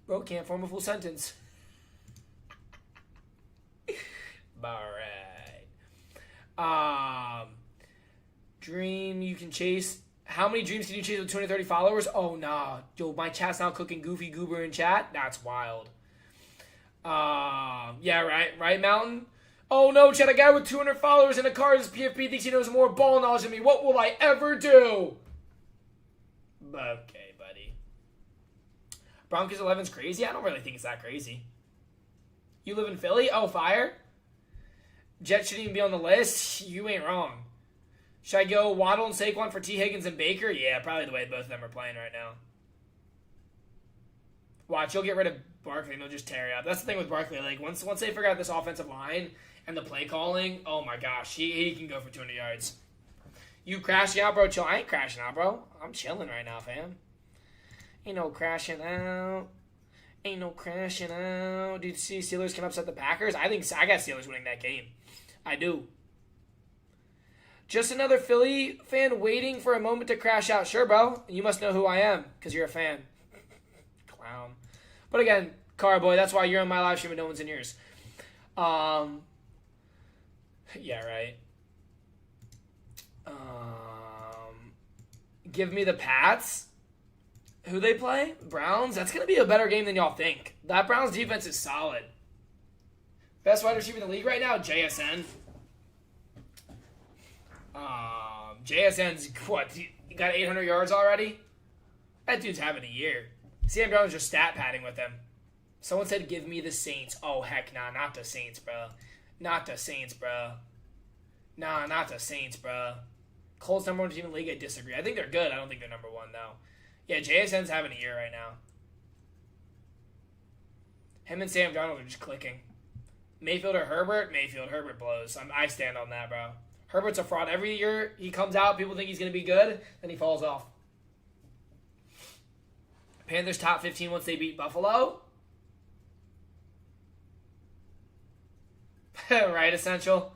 S1: Bro, can't form a full sentence. Alright. Dream you can chase. How many dreams can you chase with 230 followers? Oh, nah. Yo, my chat's now cooking Goofy Goober in chat? That's wild. Yeah, right, Mountain? Oh, no, chat, a guy with 200 followers in a car is PFP thinks he knows more ball knowledge than me. What will I ever do? Okay, buddy. Broncos 11's crazy? I don't really think it's that crazy. You live in Philly? Oh, fire. Jets shouldn't even be on the list. You ain't wrong. Should I go Waddle and Saquon for T. Higgins and Baker? Yeah, probably the way both of them are playing right now. Watch, you'll get rid of Barkley and they'll just tear you up. That's the thing with Barkley. Like once they figure out this offensive line and the play calling, oh my gosh, he can go for 200 yards. You crashing out, bro? Chill. I ain't crashing out, bro. I'm chilling right now, fam. Ain't no crashing out. Ain't no crashing out. Do you see Steelers can upset the Packers? I got Steelers winning that game. I do. Just another Philly fan waiting for a moment to crash out. Sure, bro. You must know who I am because you're a fan. Clown. But again, Carboy, that's why you're on my live stream and no one's in yours. Yeah, right. Give me the Pats. Who they play? Browns? That's going to be a better game than y'all think. That Browns defense is solid. Best wide receiver in the league right now? JSN. JSN's, what, he got 800 yards already? That dude's having a year. Sam Brown's just stat padding with him. Someone said, give me the Saints. Oh, heck nah, not the Saints, bro. Not the Saints, bro. Nah, not the Saints, bro. Colts number one team in the league, I disagree. I think they're good. I don't think they're number one, though. Yeah, JSN's having a year right now. Him and Sam Darnold are just clicking. Mayfield or Herbert? Mayfield. Herbert blows. I stand on that, bro. Herbert's a fraud. Every year he comes out, people think he's going to be good, then he falls off. Panthers top 15 once they beat Buffalo. Right, Essential.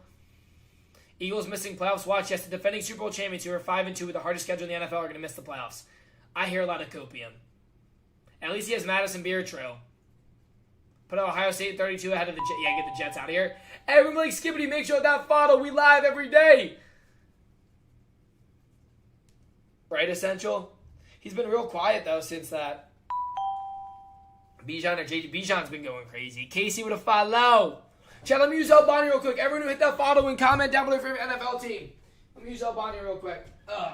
S1: Eagles missing playoffs. Watch, yes, the defending Super Bowl champions who are 5-2 with the hardest schedule in the NFL are going to miss the playoffs. I hear a lot of copium. At least he has Madison Beer Trail. Put Ohio State 32 ahead of the Jets. Yeah, get the Jets out of here. Everyone like Skippity, make sure that follow. We live every day. Right, Essential? He's been real quiet, though, since that. Bijan or JJ. Bijan's been going crazy. Casey with a follow. Chat, let me use El Bonnie real quick. Everyone who hit that follow and comment down below for your NFL team. Let me use El Bonnie real quick. Ugh.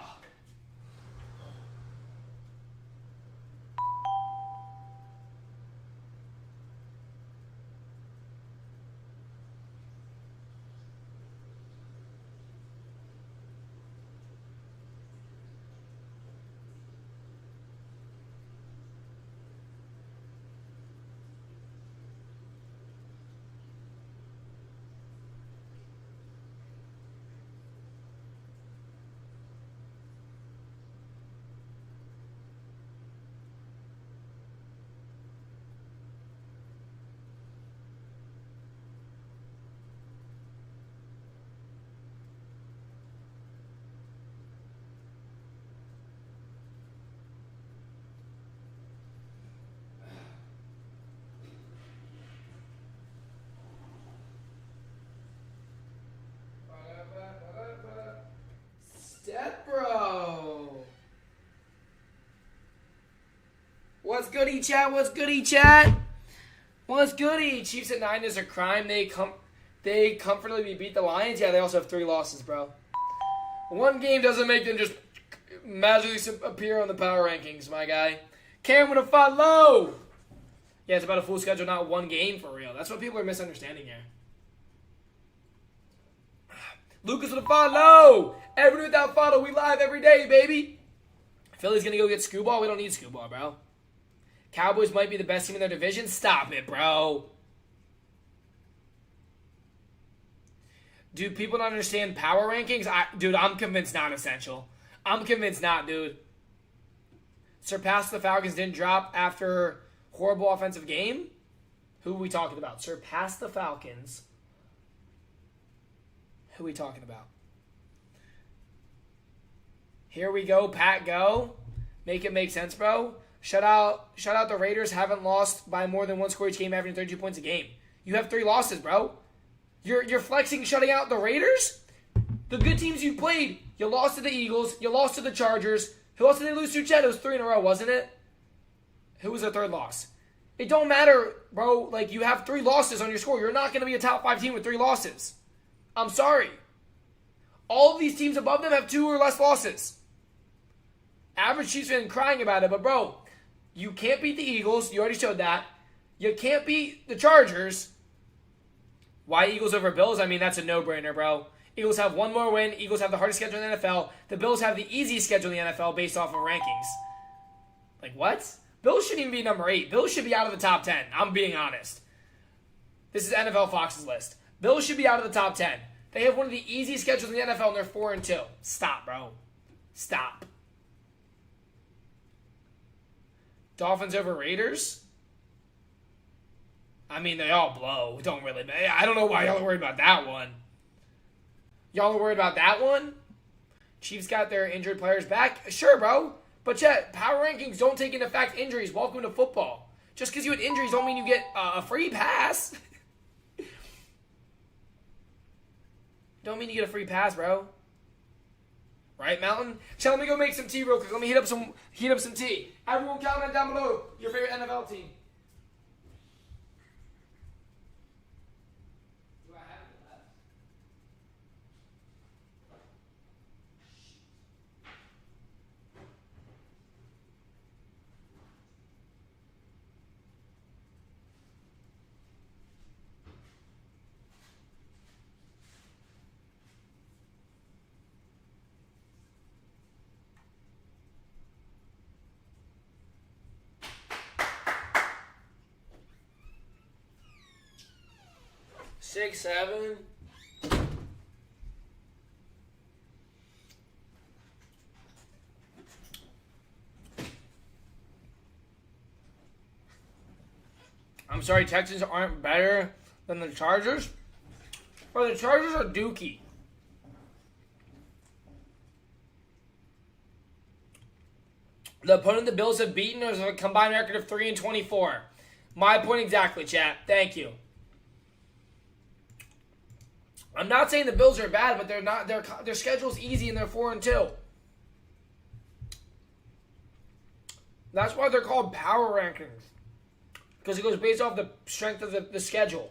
S1: Step bro. What's goody, chat? What's goody, chat? What's goody? Chiefs at 9 is a crime. They comfortably beat the Lions. Yeah, they also have 3 losses, bro. One game doesn't make them just magically appear on the power rankings, my guy. Cam with a follow. Yeah, it's about a full schedule, not one game for real. That's what people are misunderstanding here. Lucas with a follow. Everyone without follow. We live every day, baby. Philly's going to go get Screwball. We don't need Screwball, bro. Cowboys might be the best team in their division. Stop it, bro. Dude, people don't understand power rankings. Dude, I'm convinced not, Essential. I'm convinced not, dude. Surpass the Falcons didn't drop after horrible offensive game? Who are we talking about? Surpass the Falcons. Who are we talking about? Here we go, Pat, go. Make it make sense, bro. Shut out the Raiders. Haven't lost by more than one score each game, averaging 32 points a game. You have 3 losses, bro. You're flexing shutting out the Raiders? The good teams you played, you lost to the Eagles, you lost to the Chargers. Who else did they lose to, Chet? It was 3 in a row, wasn't it? Who was their third loss? It don't matter, bro. Like, you have 3 losses on your score. You're not going to be a top 5 team with 3 losses. I'm sorry. All of these teams above them have 2 or less losses. Average Chiefs fan crying about it, but bro, you can't beat the Eagles. You already showed that. You can't beat the Chargers. Why Eagles over Bills? I mean, that's a no-brainer, bro. Eagles have one more win. Eagles have the hardest schedule in the NFL. The Bills have the easiest schedule in the NFL based off of rankings. Like, what? Bills shouldn't even be number 8. Bills should be out of the top 10. I'm being honest. This is NFL Fox's list. Bills should be out of the top 10. They have one of the easiest schedules in the NFL, and they're 4-2. Stop, bro. Stop. Dolphins over Raiders? I mean, they all blow. Don't really. I don't know why y'all are worried about that one. Y'all are worried about that one? Chiefs got their injured players back? Sure, bro. But yet, power rankings don't take into effect injuries. Welcome to football. Just because you had injuries don't mean you get a free pass. Don't mean you get a free pass, bro. Right, Mountain? Let me go make some tea real quick. Let me heat up some tea. Everyone comment down below your favorite NFL team. Do I have it left? Six, 7. I'm sorry, Texans aren't better than the Chargers. Bro, the Chargers are dookie. The opponent the Bills have beaten is a combined record of 3-24. My point exactly, chat. Thank you. I'm not saying the Bills are bad, but they're not. Their schedule's easy and they're 4-2. That's why they're called power rankings, because it goes based off the strength of the schedule.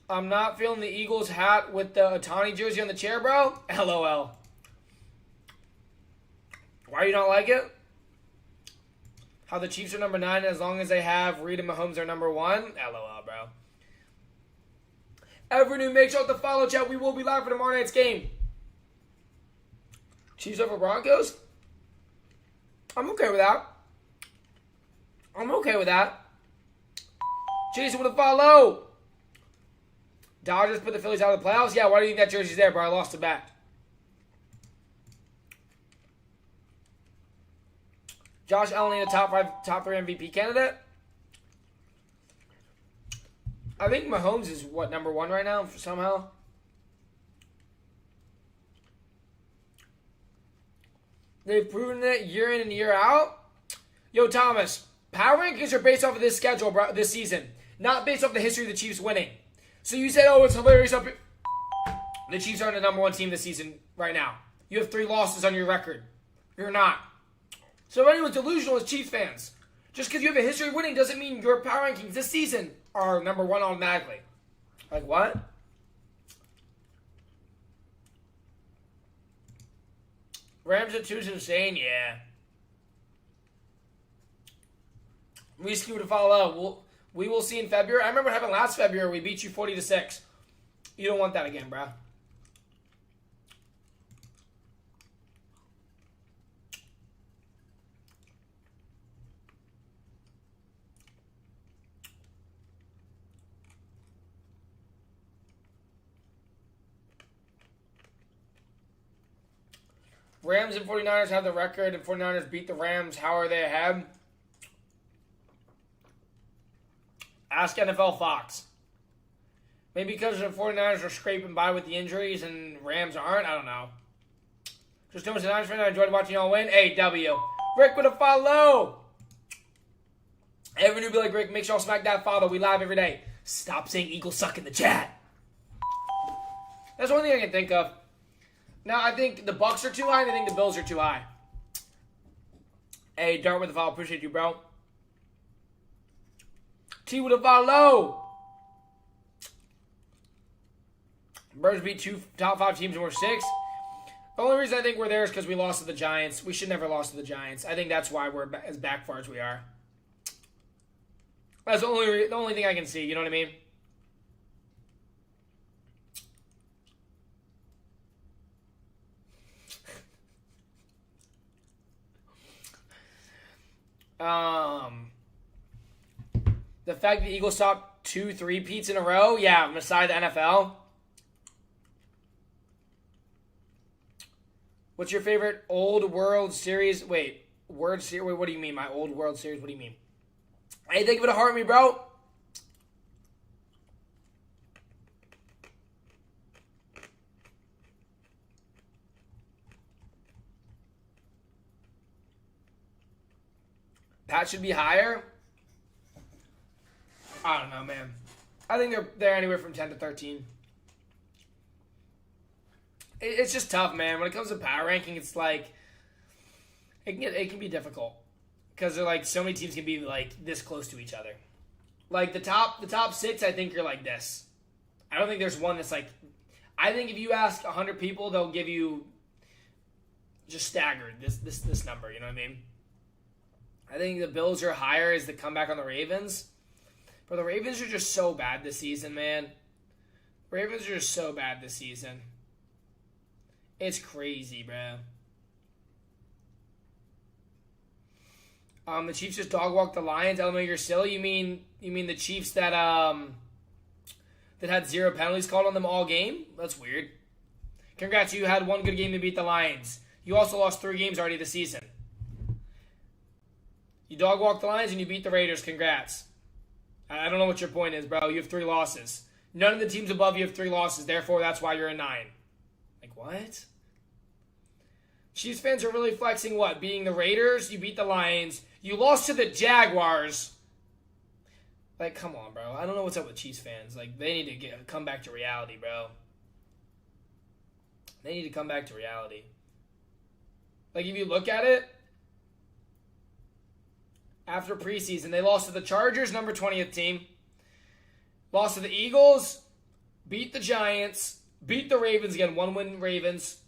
S1: I'm not feeling the Eagles hat with the Otani jersey on the chair, bro. LOL. Why you not like it? How the Chiefs are number 9 as long as they have Reed and Mahomes are number 1? LOL, bro. Everyone, make sure to follow, chat. We will be live for tomorrow night's game. Chiefs over Broncos? I'm okay with that. I'm okay with that. Jason with a follow. Dodgers put the Phillies out of the playoffs? Yeah, why do you think that jersey's there, bro? I lost it back. Josh Allen, a top 3 MVP candidate? I think Mahomes is, number 1 right now, somehow? They've proven it year in and year out? Yo, Thomas, power rankings are based off of this schedule, bro, this season, not based off the history of the Chiefs winning. So you said, oh, it's hilarious up here. The Chiefs aren't the number 1 team this season right now. You have 3 losses on your record. You're not. So if anyone's delusional as Chiefs fans, just because you have a history of winning doesn't mean your power rankings this season are number 1 automatically. Like what? Rams at 2 is insane, yeah. Risky to follow. We will see in February. I remember what happened last February. We beat you 40-6. You don't want that again, bro. Rams and 49ers have the record, and 49ers beat the Rams. How are they ahead? Ask NFL Fox. Maybe because the 49ers are scraping by with the injuries and Rams aren't. I don't know. Just doing some Niners fan. I enjoyed watching y'all win. Hey, W. Rick with a follow. Everyone who be like, Rick, make sure y'all smack that follow. We live every day. Stop saying Eagles suck in the chat. That's one thing I can think of. Now, I think the Bucs are too high, and I think the Bills are too high. Hey, Dart with the follow. Appreciate you, bro. T with a follow. Birds beat 2 top 5 teams and we're 6. The only reason I think we're there is because we lost to the Giants. We should never lost to the Giants. I think that's why we're as back far as we are. That's the only thing I can see. You know what I mean? The fact that the Eagles stopped 2 3-peats in a row, yeah, beside the NFL. What's your favorite old World Series? Wait, World Series? Wait, what do you mean, my old World Series? What do you mean? Hey, think of it a heart me, bro. Pat should be higher. I don't know, man. I think they're anywhere from 10 to 13. It's just tough, man. When it comes to power ranking, it's like it can be difficult because they're like so many teams can be like this close to each other. Like the top 6, I think you're like this. I don't think there's one that's like. I think if you ask 100 people, they'll give you just staggered this number. You know what I mean? I think the Bills are higher as the comeback on the Ravens. But the Ravens are just so bad this season, man. Ravens are just so bad this season. It's crazy, bro. The Chiefs just dog walked the Lions. LMAO, you're silly. You mean the Chiefs that had 0 penalties called on them all game? That's weird. Congrats, you had one good game to beat the Lions. You also lost 3 games already this season. You dog walked the Lions and you beat the Raiders. Congrats. I don't know what your point is, bro. You have 3 losses. None of the teams above you have 3 losses. Therefore, that's why you're a 9. Like, what? Chiefs fans are really flexing what? Beating the Raiders? You beat the Lions. You lost to the Jaguars. Like, come on, bro. I don't know what's up with Chiefs fans. Like, they need to come back to reality, bro. They need to come back to reality. Like, if you look at it, after preseason, they lost to the Chargers, number 20th team. Lost to the Eagles, beat the Giants, beat the Ravens again, 1-win Ravens.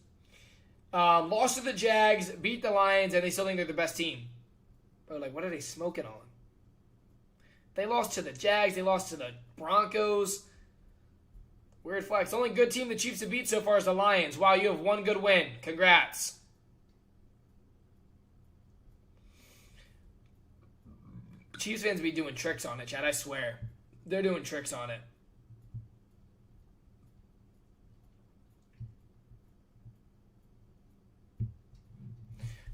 S1: Lost to the Jags, beat the Lions, and they still think they're the best team. Bro, like, what are they smoking on? They lost to the Jags, they lost to the Broncos. Weird flex. The only good team the Chiefs have beat so far is the Lions. Wow, you have 1 good win. Congrats. Chiefs fans be doing tricks on it, Chad. I swear. They're doing tricks on it.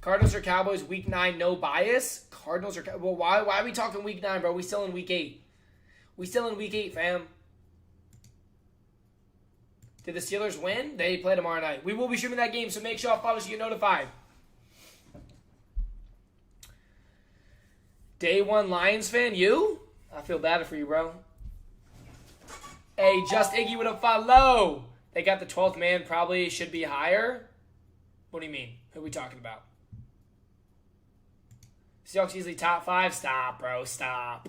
S1: Cardinals or Cowboys, week 9, no bias? Cardinals or Cowboys? Well, why are we talking week 9, bro? We still in week 8. We still in week 8, fam. Did the Steelers win? They play tomorrow night. We will be streaming that game, so make sure y'all follow so you get notified. Day 1 Lions fan, you? I feel bad for you, bro. Hey, Just Iggy with a follow. They got the 12th man, probably should be higher. What do you mean? Who are we talking about? Seahawks easily top 5? Stop, bro. Stop.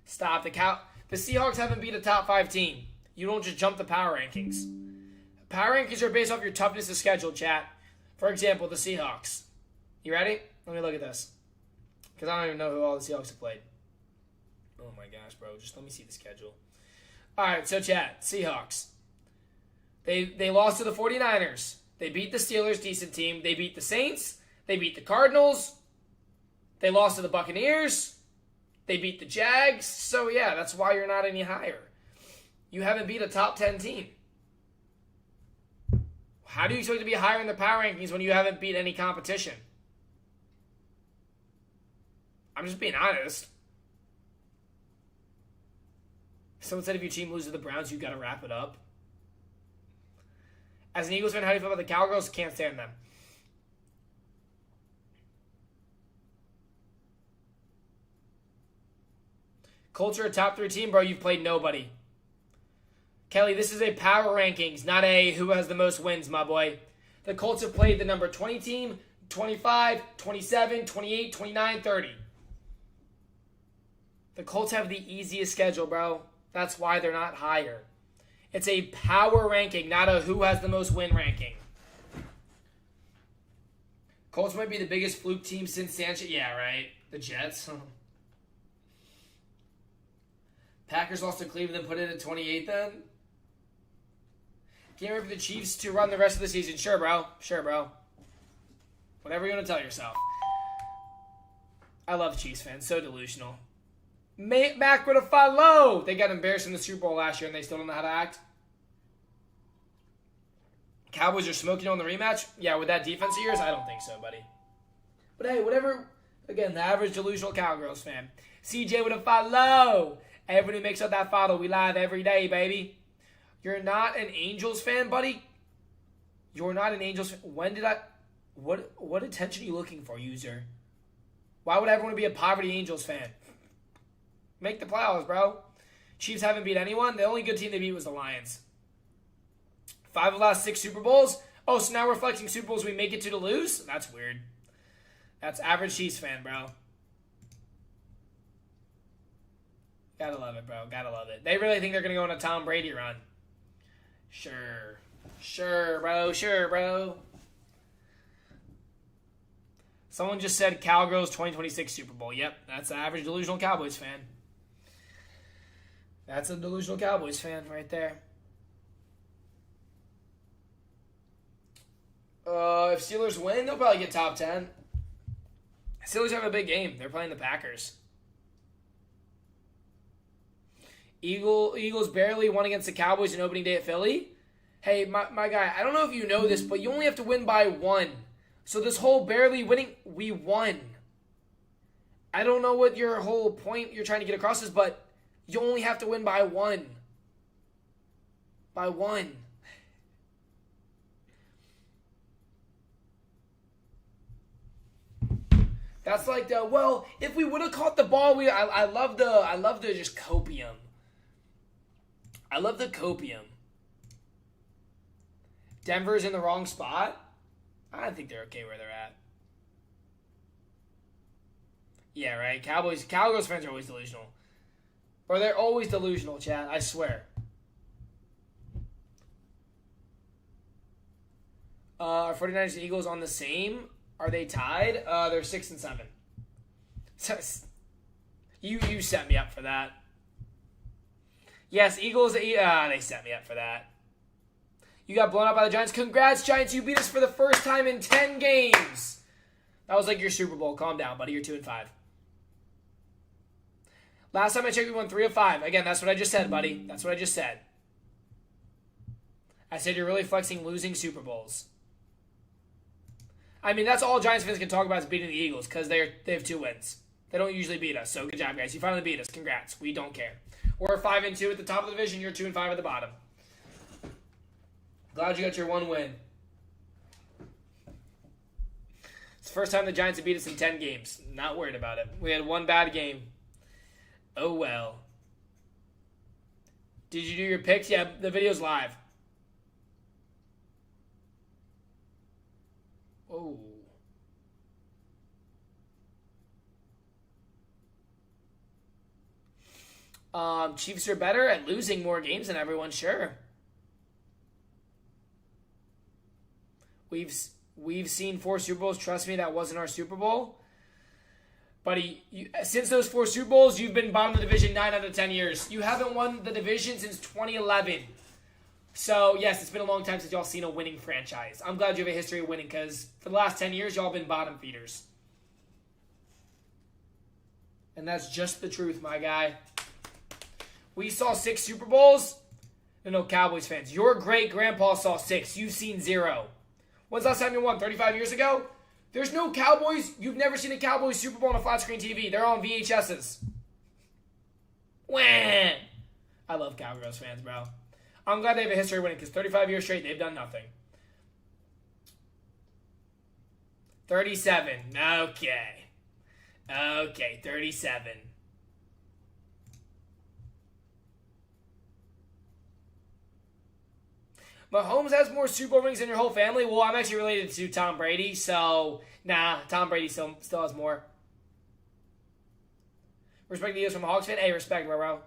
S1: Stop. The Seahawks haven't beat a top 5 team. You don't just jump the power rankings. Power rankings are based off your toughness of schedule, chat. For example, the Seahawks. You ready? Let me look at this. Because I don't even know who all the Seahawks have played. Oh my gosh, bro. Just let me see the schedule. Alright, so chat. Seahawks. They lost to the 49ers. They beat the Steelers, decent team. They beat the Saints. They beat the Cardinals. They lost to the Buccaneers. They beat the Jags. So yeah, that's why you're not any higher. You haven't beat a top 10 team. How do you expect to be higher in the power rankings when you haven't beat any competition? I'm just being honest. Someone said if your team loses to the Browns, you got to wrap it up. As an Eagles fan, how do you feel about the Cowgirls? Can't stand them. Colts are a top 3 team, bro. You've played nobody. Kelly, this is a power rankings, not a who has the most wins, my boy. The Colts have played the number 20 team, 25, 27, 28, 29, 30. The Colts have the easiest schedule, bro. That's why they're not higher. It's a power ranking, not a who has the most win ranking. Colts might be the biggest fluke team since Sanchez. Yeah, right. The Jets. Packers lost to Cleveland and put it at 28 then? Can't wait for the Chiefs to run the rest of the season. Sure, bro. Sure, bro. Whatever you want to tell yourself. I love Chiefs fans. So delusional. Mac with a follow. They got embarrassed in the Super Bowl last year and they still don't know how to act. Cowboys are smoking on the rematch? Yeah, with that defense of yours? I don't think so, buddy. But hey, whatever. Again, the average delusional Cowgirls fan. CJ with a follow. Everybody makes up that follow. We live every day, baby. You're not an Angels fan, buddy? You're not an Angels fan. When did I... What attention are you looking for, user? Why would everyone be a poverty Angels fan? Make the playoffs, bro. Chiefs haven't beat anyone. The only good team they beat was the Lions. 5 of the last 6 Super Bowls? Oh, so now we're flexing Super Bowls we make it to lose? That's weird. That's average Chiefs fan, bro. Gotta love it, bro. Gotta love it. They really think they're going to go on a Tom Brady run. Sure. Sure, bro. Sure, bro. Someone just said Cowgirls 2026 Super Bowl. Yep, that's the average delusional Cowboys fan. That's a delusional Cowboys fan right there. If Steelers win, they'll probably get top 10. Steelers have a big game. They're playing the Packers. Eagles barely won against the Cowboys in opening day at Philly. Hey, my guy, I don't know if you know this, but you only have to win by 1. So this whole barely winning, we won. I don't know what your whole point you're trying to get across is, but you only have to win by 1. By 1. That's like the, well, if we would have caught the ball, I love the just copium. I love the copium. Denver's in the wrong spot. I think they're okay where they're at. Yeah, right. Cowgirls fans are always delusional. Or they're always delusional, Chad. I swear. Are 49ers and Eagles on the same? Are they tied? They're 6 and 7. So, you set me up for that. Yes, Eagles. They set me up for that. You got blown out by the Giants. Congrats, Giants. You beat us for the first time in 10 games. That was like your Super Bowl. Calm down, buddy. You're 2 and 5. Last time I checked, we won 3 of 5. Again, that's what I just said, buddy. That's what I just said. I said you're really flexing losing Super Bowls. I mean, that's all Giants fans can talk about is beating the Eagles because they have 2 wins. They don't usually beat us, so good job, guys. You finally beat us. Congrats. We don't care. We're 5 and 2 at the top of the division. You're 2 and 5 at the bottom. Glad you got your 1 win. It's the first time the Giants have beat us in 10 games. Not worried about it. We had 1 bad game. Oh, well. Did you do your picks? Yeah, the video's live. Oh. Chiefs are better at losing more games than everyone, sure. We've seen 4 Super Bowls. Trust me, that wasn't our Super Bowl. Buddy, since those 4 Super Bowls, you've been bottom of the division 9 out of 10 years. You haven't won the division since 2011. So, yes, it's been a long time since y'all seen a winning franchise. I'm glad you have a history of winning because for the last 10 years, y'all been bottom feeders. And that's just the truth, my guy. We saw 6 Super Bowls. No, Cowboys fans. Your great-grandpa saw 6. You've seen 0. When's the last time you won? 35 years ago? There's no Cowboys. You've never seen a Cowboys Super Bowl on a flat-screen TV. They're all on VHSs. Wah! I love Cowgirls fans, bro. I'm glad they have a history of winning because 35 years straight, they've done nothing. 37. Okay. Okay, 37. Mahomes has more Super Bowl rings than your whole family. Well, I'm actually related to Tom Brady, so nah, Tom Brady still has more. Respect the Eagles from a Hawks fan. Hey, respect, bro.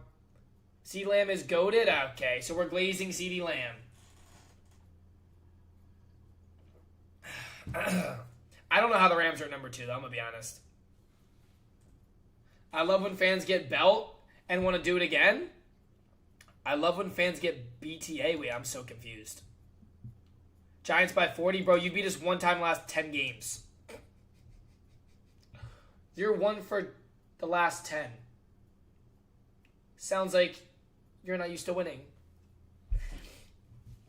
S1: CeeDee Lamb is goated? Okay, so we're glazing CeeDee Lamb. I don't know how the Rams are at number 2, though, I'm going to be honest. I love when fans get belt and want to do it again. I love when fans get BTA. Wait, I'm so confused. Giants by 40. Bro, you beat us one time last 10 games. You're 1 for the last 10. Sounds like you're not used to winning.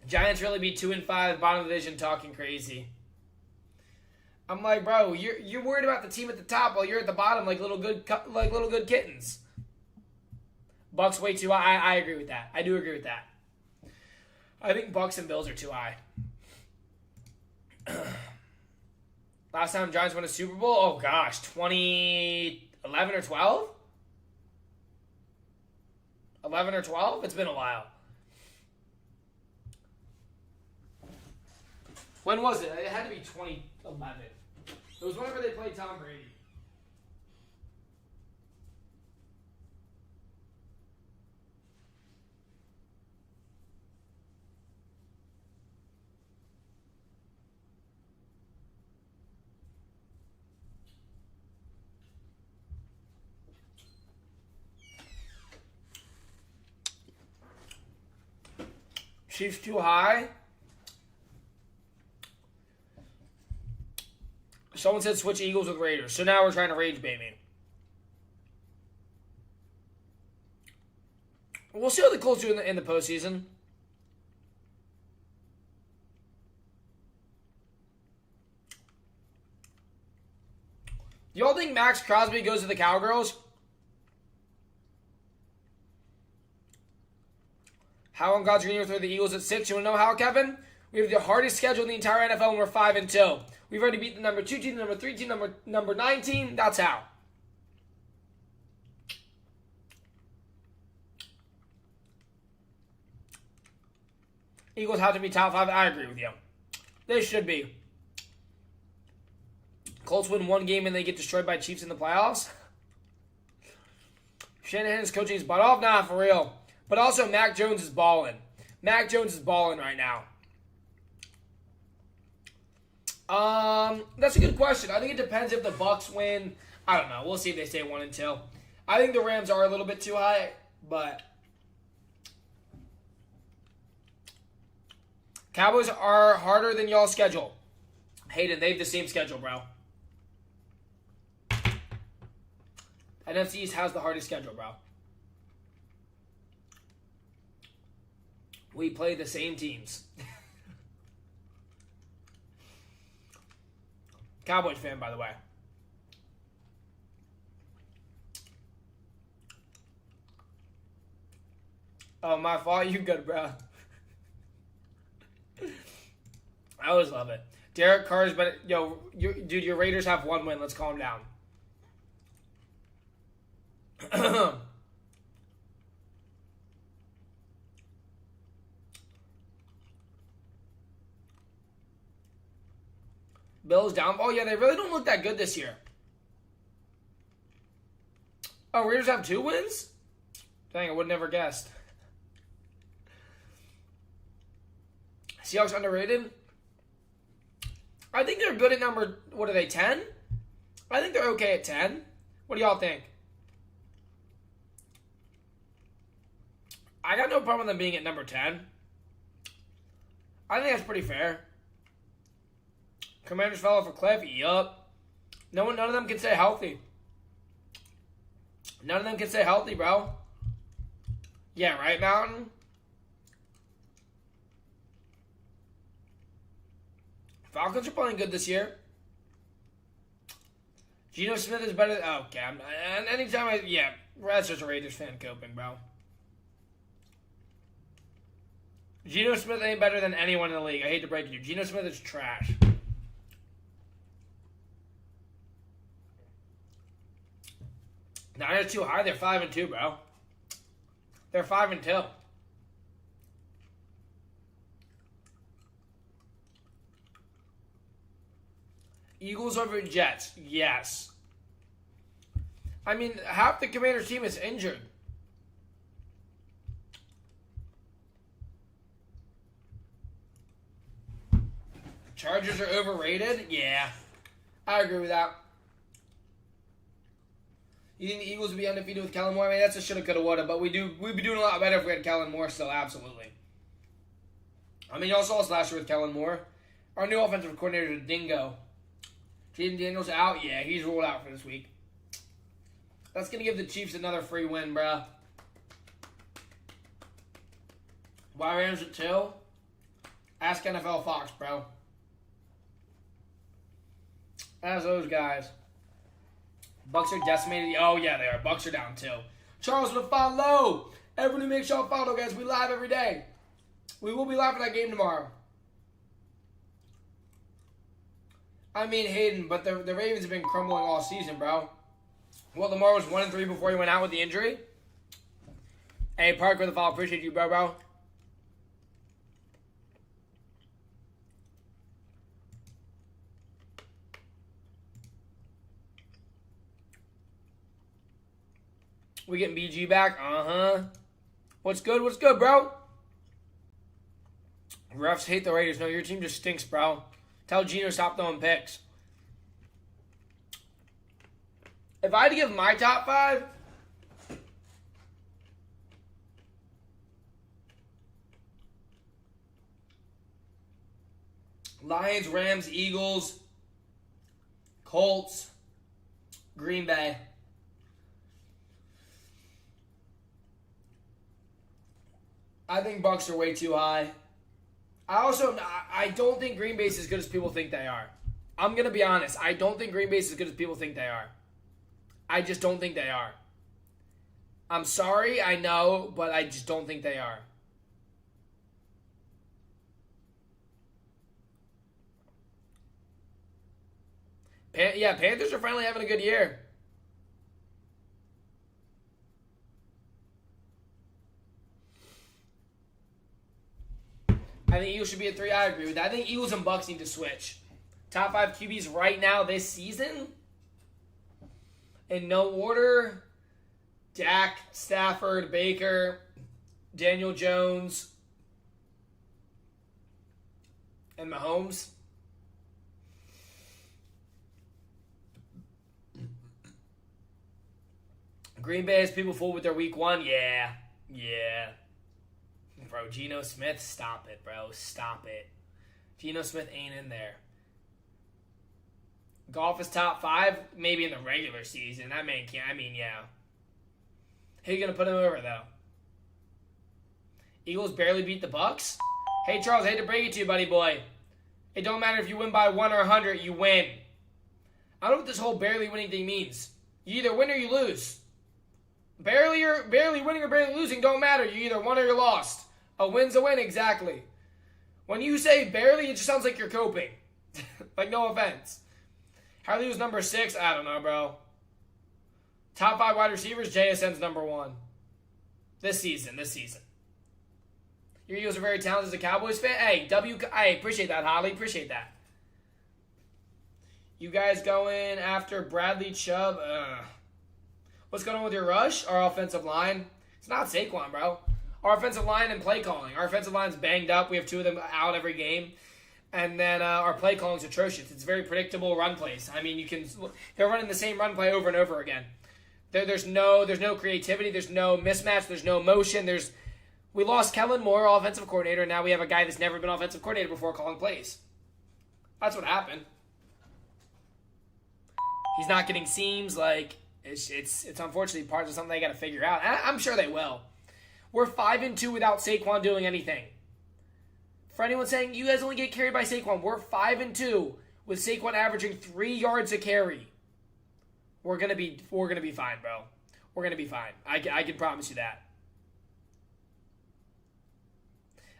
S1: Giants really be 2-5, bottom of the division, talking crazy. I'm like, bro, you're worried about the team at the top while you're at the bottom, like little good kittens. Bucs way too high. I agree with that. I do agree with that. I think Bucs and Bills are too high. Last time Giants won a Super Bowl? Oh gosh, 2011 or 12? 11 or 12? It's been a while. When was it? It had to be 2011. It was whenever they played Tom Brady. Chiefs too high. Someone said switch Eagles with Raiders. So now we're trying to rage bait me. We'll see how the Colts do in the postseason. Y'all think Max Crosby goes to the Cowgirls? How on God's green earth are the Eagles at 6? You want to know how, Kevin? We have the hardest schedule in the entire NFL, and we're 5-2. We've already beat the number 2 team, the number 3 team, number 9 team. That's how. Eagles have to be top 5. I agree with you. They should be. Colts win one game and they get destroyed by Chiefs in the playoffs. Shanahan is coaching his butt off? Nah, for real. But also, Mac Jones is balling. Mac Jones is balling right now. That's a good question. I think it depends if the Bucs win. I don't know. We'll see if they stay 1-2. I think the Rams are a little bit too high, but Cowboys are harder than y'all's schedule. Hayden, they have the same schedule, bro. NFC East has the hardest schedule, bro. We play the same teams. Cowboys fan, by the way. Oh, my fault. You good, bro. I always love it. Derek Carr's better. Yo, dude, your Raiders have one win. Let's calm down. Bills down. Oh, yeah, they really don't look that good this year. Oh, Raiders have 2 wins? Dang, I would never guessed. Seahawks underrated? I think they're good at number, what are they, 10? I think they're okay at 10. What do y'all think? I got no problem with them being at number 10. I think that's pretty fair. Commanders fell off a cliff? Yup. None of them can stay healthy. None of them can stay healthy, bro. Yeah, right, Mountain? Falcons are playing good this year. Geno Smith is better. Okay, anytime yeah, that's just a Raiders fan coping, bro. Geno Smith ain't better than anyone in the league. I hate to break it to you. Geno Smith is trash. Niners too high. They're 5-2, bro. They're 5-2. Eagles over Jets. Yes. I mean, half the Commanders team is injured. Chargers are overrated? Yeah. I agree with that. You think the Eagles would be undefeated with Kellen Moore? I mean, that's a shoulda, coulda, woulda, but we'd be doing a lot better if we had Kellen Moore still, absolutely. I mean, y'all saw us last year with Kellen Moore. Our new offensive coordinator, Dingo. Jaden Daniels out? Yeah, he's ruled out for this week. That's going to give the Chiefs another free win, bruh. Why Rams at 2? Ask NFL Fox, bro. As those guys. Bucs are decimated. Oh, yeah, they are. Bucs are down, too. Charles with a follow. Everybody make sure to follow, guys. We live every day. We will be live for that game tomorrow. I mean, Hayden, but the Ravens have been crumbling all season, bro. Well, Lamar was 1-3 before he went out with the injury. Hey, Park with the follow. Appreciate you, bro. We getting BG back? Uh-huh. What's good, bro? Refs hate the Raiders. No, your team just stinks, bro. Tell Gino stop throwing picks. If I had to give my top 5, Lions, Rams, Eagles, Colts, Green Bay. I think Bucs are way too high. I don't think Green Bay is as good as people think they are. I'm going to be honest. I don't think Green Bay is as good as people think they are. I just don't think they are. I'm sorry, I know, but I just don't think they are. Panthers are finally having a good year. I think Eagles should be at 3. I agree with that. I think Eagles and Bucs need to switch. Top 5 QBs right now this season. In no order. Dak, Stafford, Baker, Daniel Jones, and Mahomes. Green Bay has people fooled with their week 1. Yeah. Bro, Geno Smith, stop it, bro. Stop it. Geno Smith ain't in there. Golf is top 5, maybe in the regular season. That man can't. I mean, yeah. Who you going to put him over, though? Eagles barely beat the Bucs? Hey, Charles, I hate to break it to you, buddy boy. It don't matter if you win by 1 or 100, you win. I don't know what this whole barely winning thing means. You either win or you lose. Barely winning or barely losing don't matter. You either won or you lost. A win's a win, exactly. When you say barely, it just sounds like you're coping. Like, no offense. Harley was number 6? I don't know, bro. Top 5 wide receivers, JSN's number 1. This season. Your Eagles are very talented as a Cowboys fan. Hey, appreciate that, Holly. Appreciate that. You guys going after Bradley Chubb? What's going on with your rush? Our offensive line? It's not Saquon, bro. Our offensive line and play calling. Our offensive line's banged up. We have 2 of them out every game. And then our play calling's atrocious. It's very predictable run plays. I mean, they're running the same run play over and over again. There's no creativity. There's no mismatch. There's no motion. We lost Kellen Moore, offensive coordinator, and now we have a guy that's never been offensive coordinator before calling plays. That's what happened. He's not getting seams. Like, it's unfortunately part of something they got to figure out. I'm sure they will. We're 5-2 without Saquon doing anything. For anyone saying you guys only get carried by Saquon, we're 5-2 with Saquon averaging 3 yards a carry. We're gonna be fine, bro. We're gonna be fine. I can promise you that.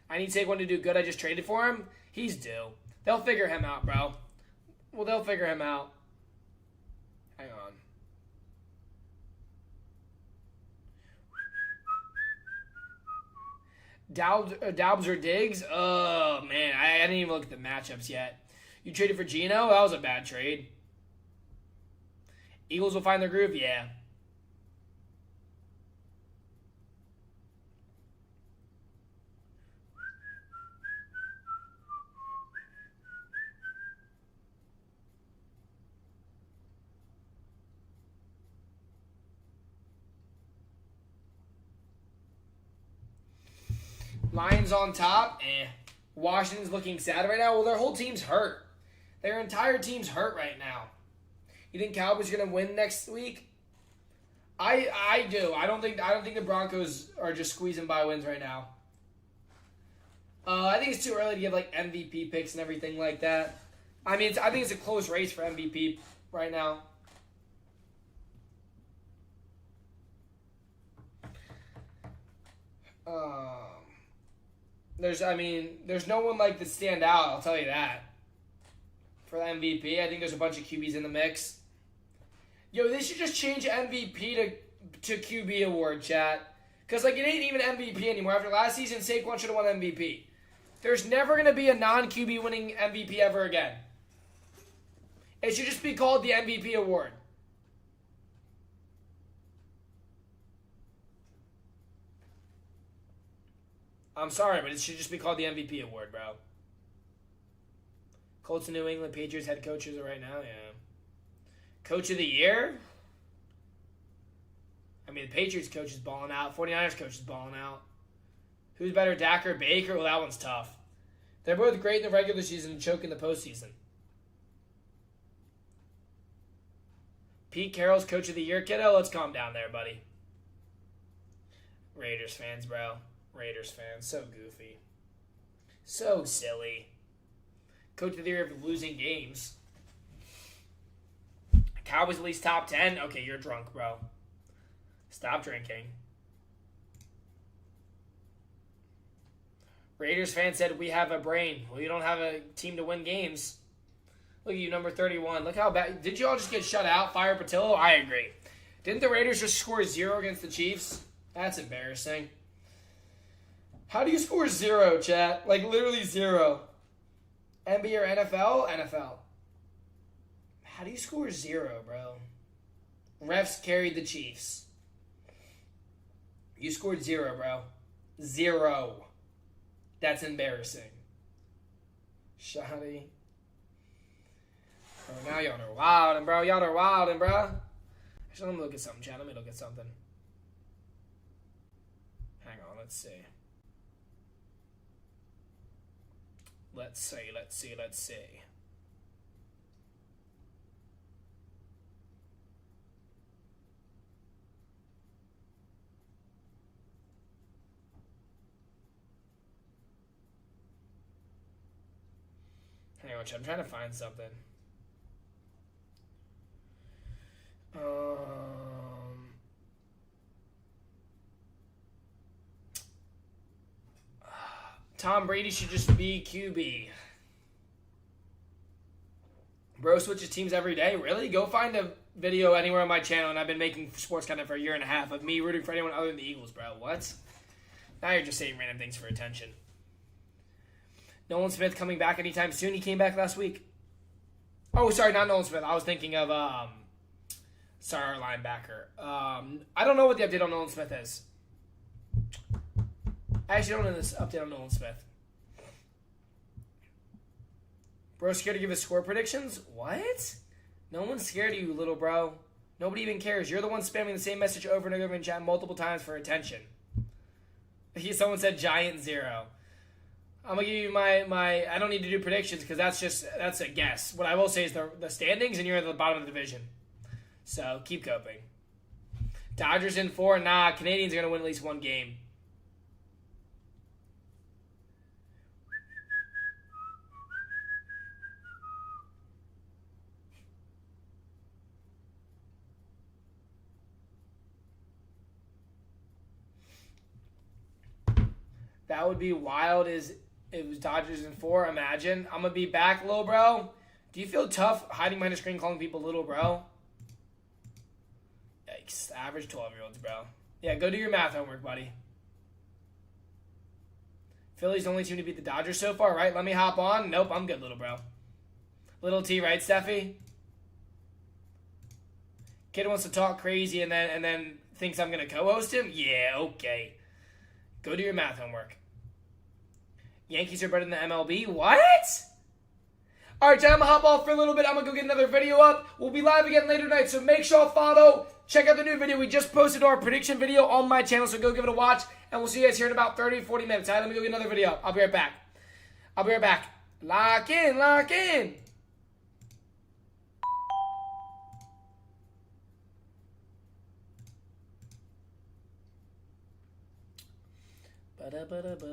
S1: I need Saquon to do good. I just traded for him. He's due. They'll figure him out, bro. Well, they'll figure him out. Hang on. Doubs or Diggs? Oh, man. I didn't even look at the matchups yet. You traded for Geno? That was a bad trade. Eagles will find their groove? Yeah. Lions on top. Washington's looking sad right now. Well, their whole team's hurt. Their entire team's hurt right now. You think Cowboys are gonna win next week? I do. I don't think the Broncos are just squeezing by wins right now. I think it's too early to give like MVP picks and everything like that. I mean, I think it's a close race for MVP right now. There's no one like to stand out. I'll tell you that. For the MVP, I think there's a bunch of QBs in the mix. Yo, they should just change MVP to QB award, chat. Because, like, it ain't even MVP anymore. After last season, Saquon should have won MVP. There's never going to be a non-QB winning MVP ever again. It should just be called the MVP award. I'm sorry, but it should just be called the MVP award, bro. Colts and New England Patriots head coaches right now, yeah. Coach of the year? I mean, the Patriots coach is balling out. 49ers coach is balling out. Who's better, Dak or Baker? Well, that one's tough. They're both great in the regular season and choke in the postseason. Pete Carroll's coach of the year, kiddo? Let's calm down there, buddy. Raiders fans, bro. Raiders fans. So goofy. So silly. Coach of the year for losing games. Cowboys at least top 10? Okay, you're drunk, bro. Stop drinking. Raiders fan said, we have a brain. Well, you don't have a team to win games. Look at you, number 31. Look how bad. Did you all just get shut out? Fire Patillo? I agree. Didn't the Raiders just score 0 against the Chiefs? That's embarrassing. How do you score 0, chat? Like, literally 0. NBA or NFL? NFL. How do you score 0, bro? Refs carried the Chiefs. You scored 0, bro. 0. That's embarrassing. Shoddy. Oh, now y'all are wildin', bro. Y'all are wildin', bro. Actually, let me look at something, chat. Let me look at something. Hang on, let's see. Let's see. Hang on, I'm trying to find something. Tom Brady should just be QB. Bro switches teams every day. Really? Go find a video anywhere on my channel, and I've been making sports content for a year and a half of me rooting for anyone other than the Eagles, bro. What? Now you're just saying random things for attention. Nolan Smith coming back anytime soon. He came back last week. Oh, sorry, not Nolan Smith. I was thinking of, our linebacker. I don't know what the update on Nolan Smith is. I actually don't know this update on Nolan Smith. Bro, scared to give us score predictions? What? No one's scared of you, little bro. Nobody even cares. You're the one spamming the same message over and over in chat multiple times for attention. Someone said Giant 0. I'm going to give you my I don't need to do predictions because that's a guess. What I will say is the standings, and you're at the bottom of the division. So, keep coping. Dodgers in 4. Nah, Canadians are going to win at least one game. That would be wild as it was Dodgers in 4. Imagine. I'm going to be back, little bro. Do you feel tough hiding behind a screen calling people little bro? Yikes. Average 12-year-olds, bro. Yeah, go do your math homework, buddy. Philly's the only team to beat the Dodgers so far, right? Let me hop on. Nope, I'm good, little bro. Little T, right, Steffi? Kid wants to talk crazy and then thinks I'm going to co-host him? Yeah, okay. Go do your math homework. Yankees are better than the MLB? What? All right, John, I'm going to hop off for a little bit. I'm going to go get another video up. We'll be live again later tonight, so make sure to follow. check out the new video. We just posted our prediction video on my channel, so go give it a watch. And we'll see you guys here in about 30, 40 minutes. All right, let me go get another video. I'll be right back. Lock in, lock in. Ba-da-ba-da-ba.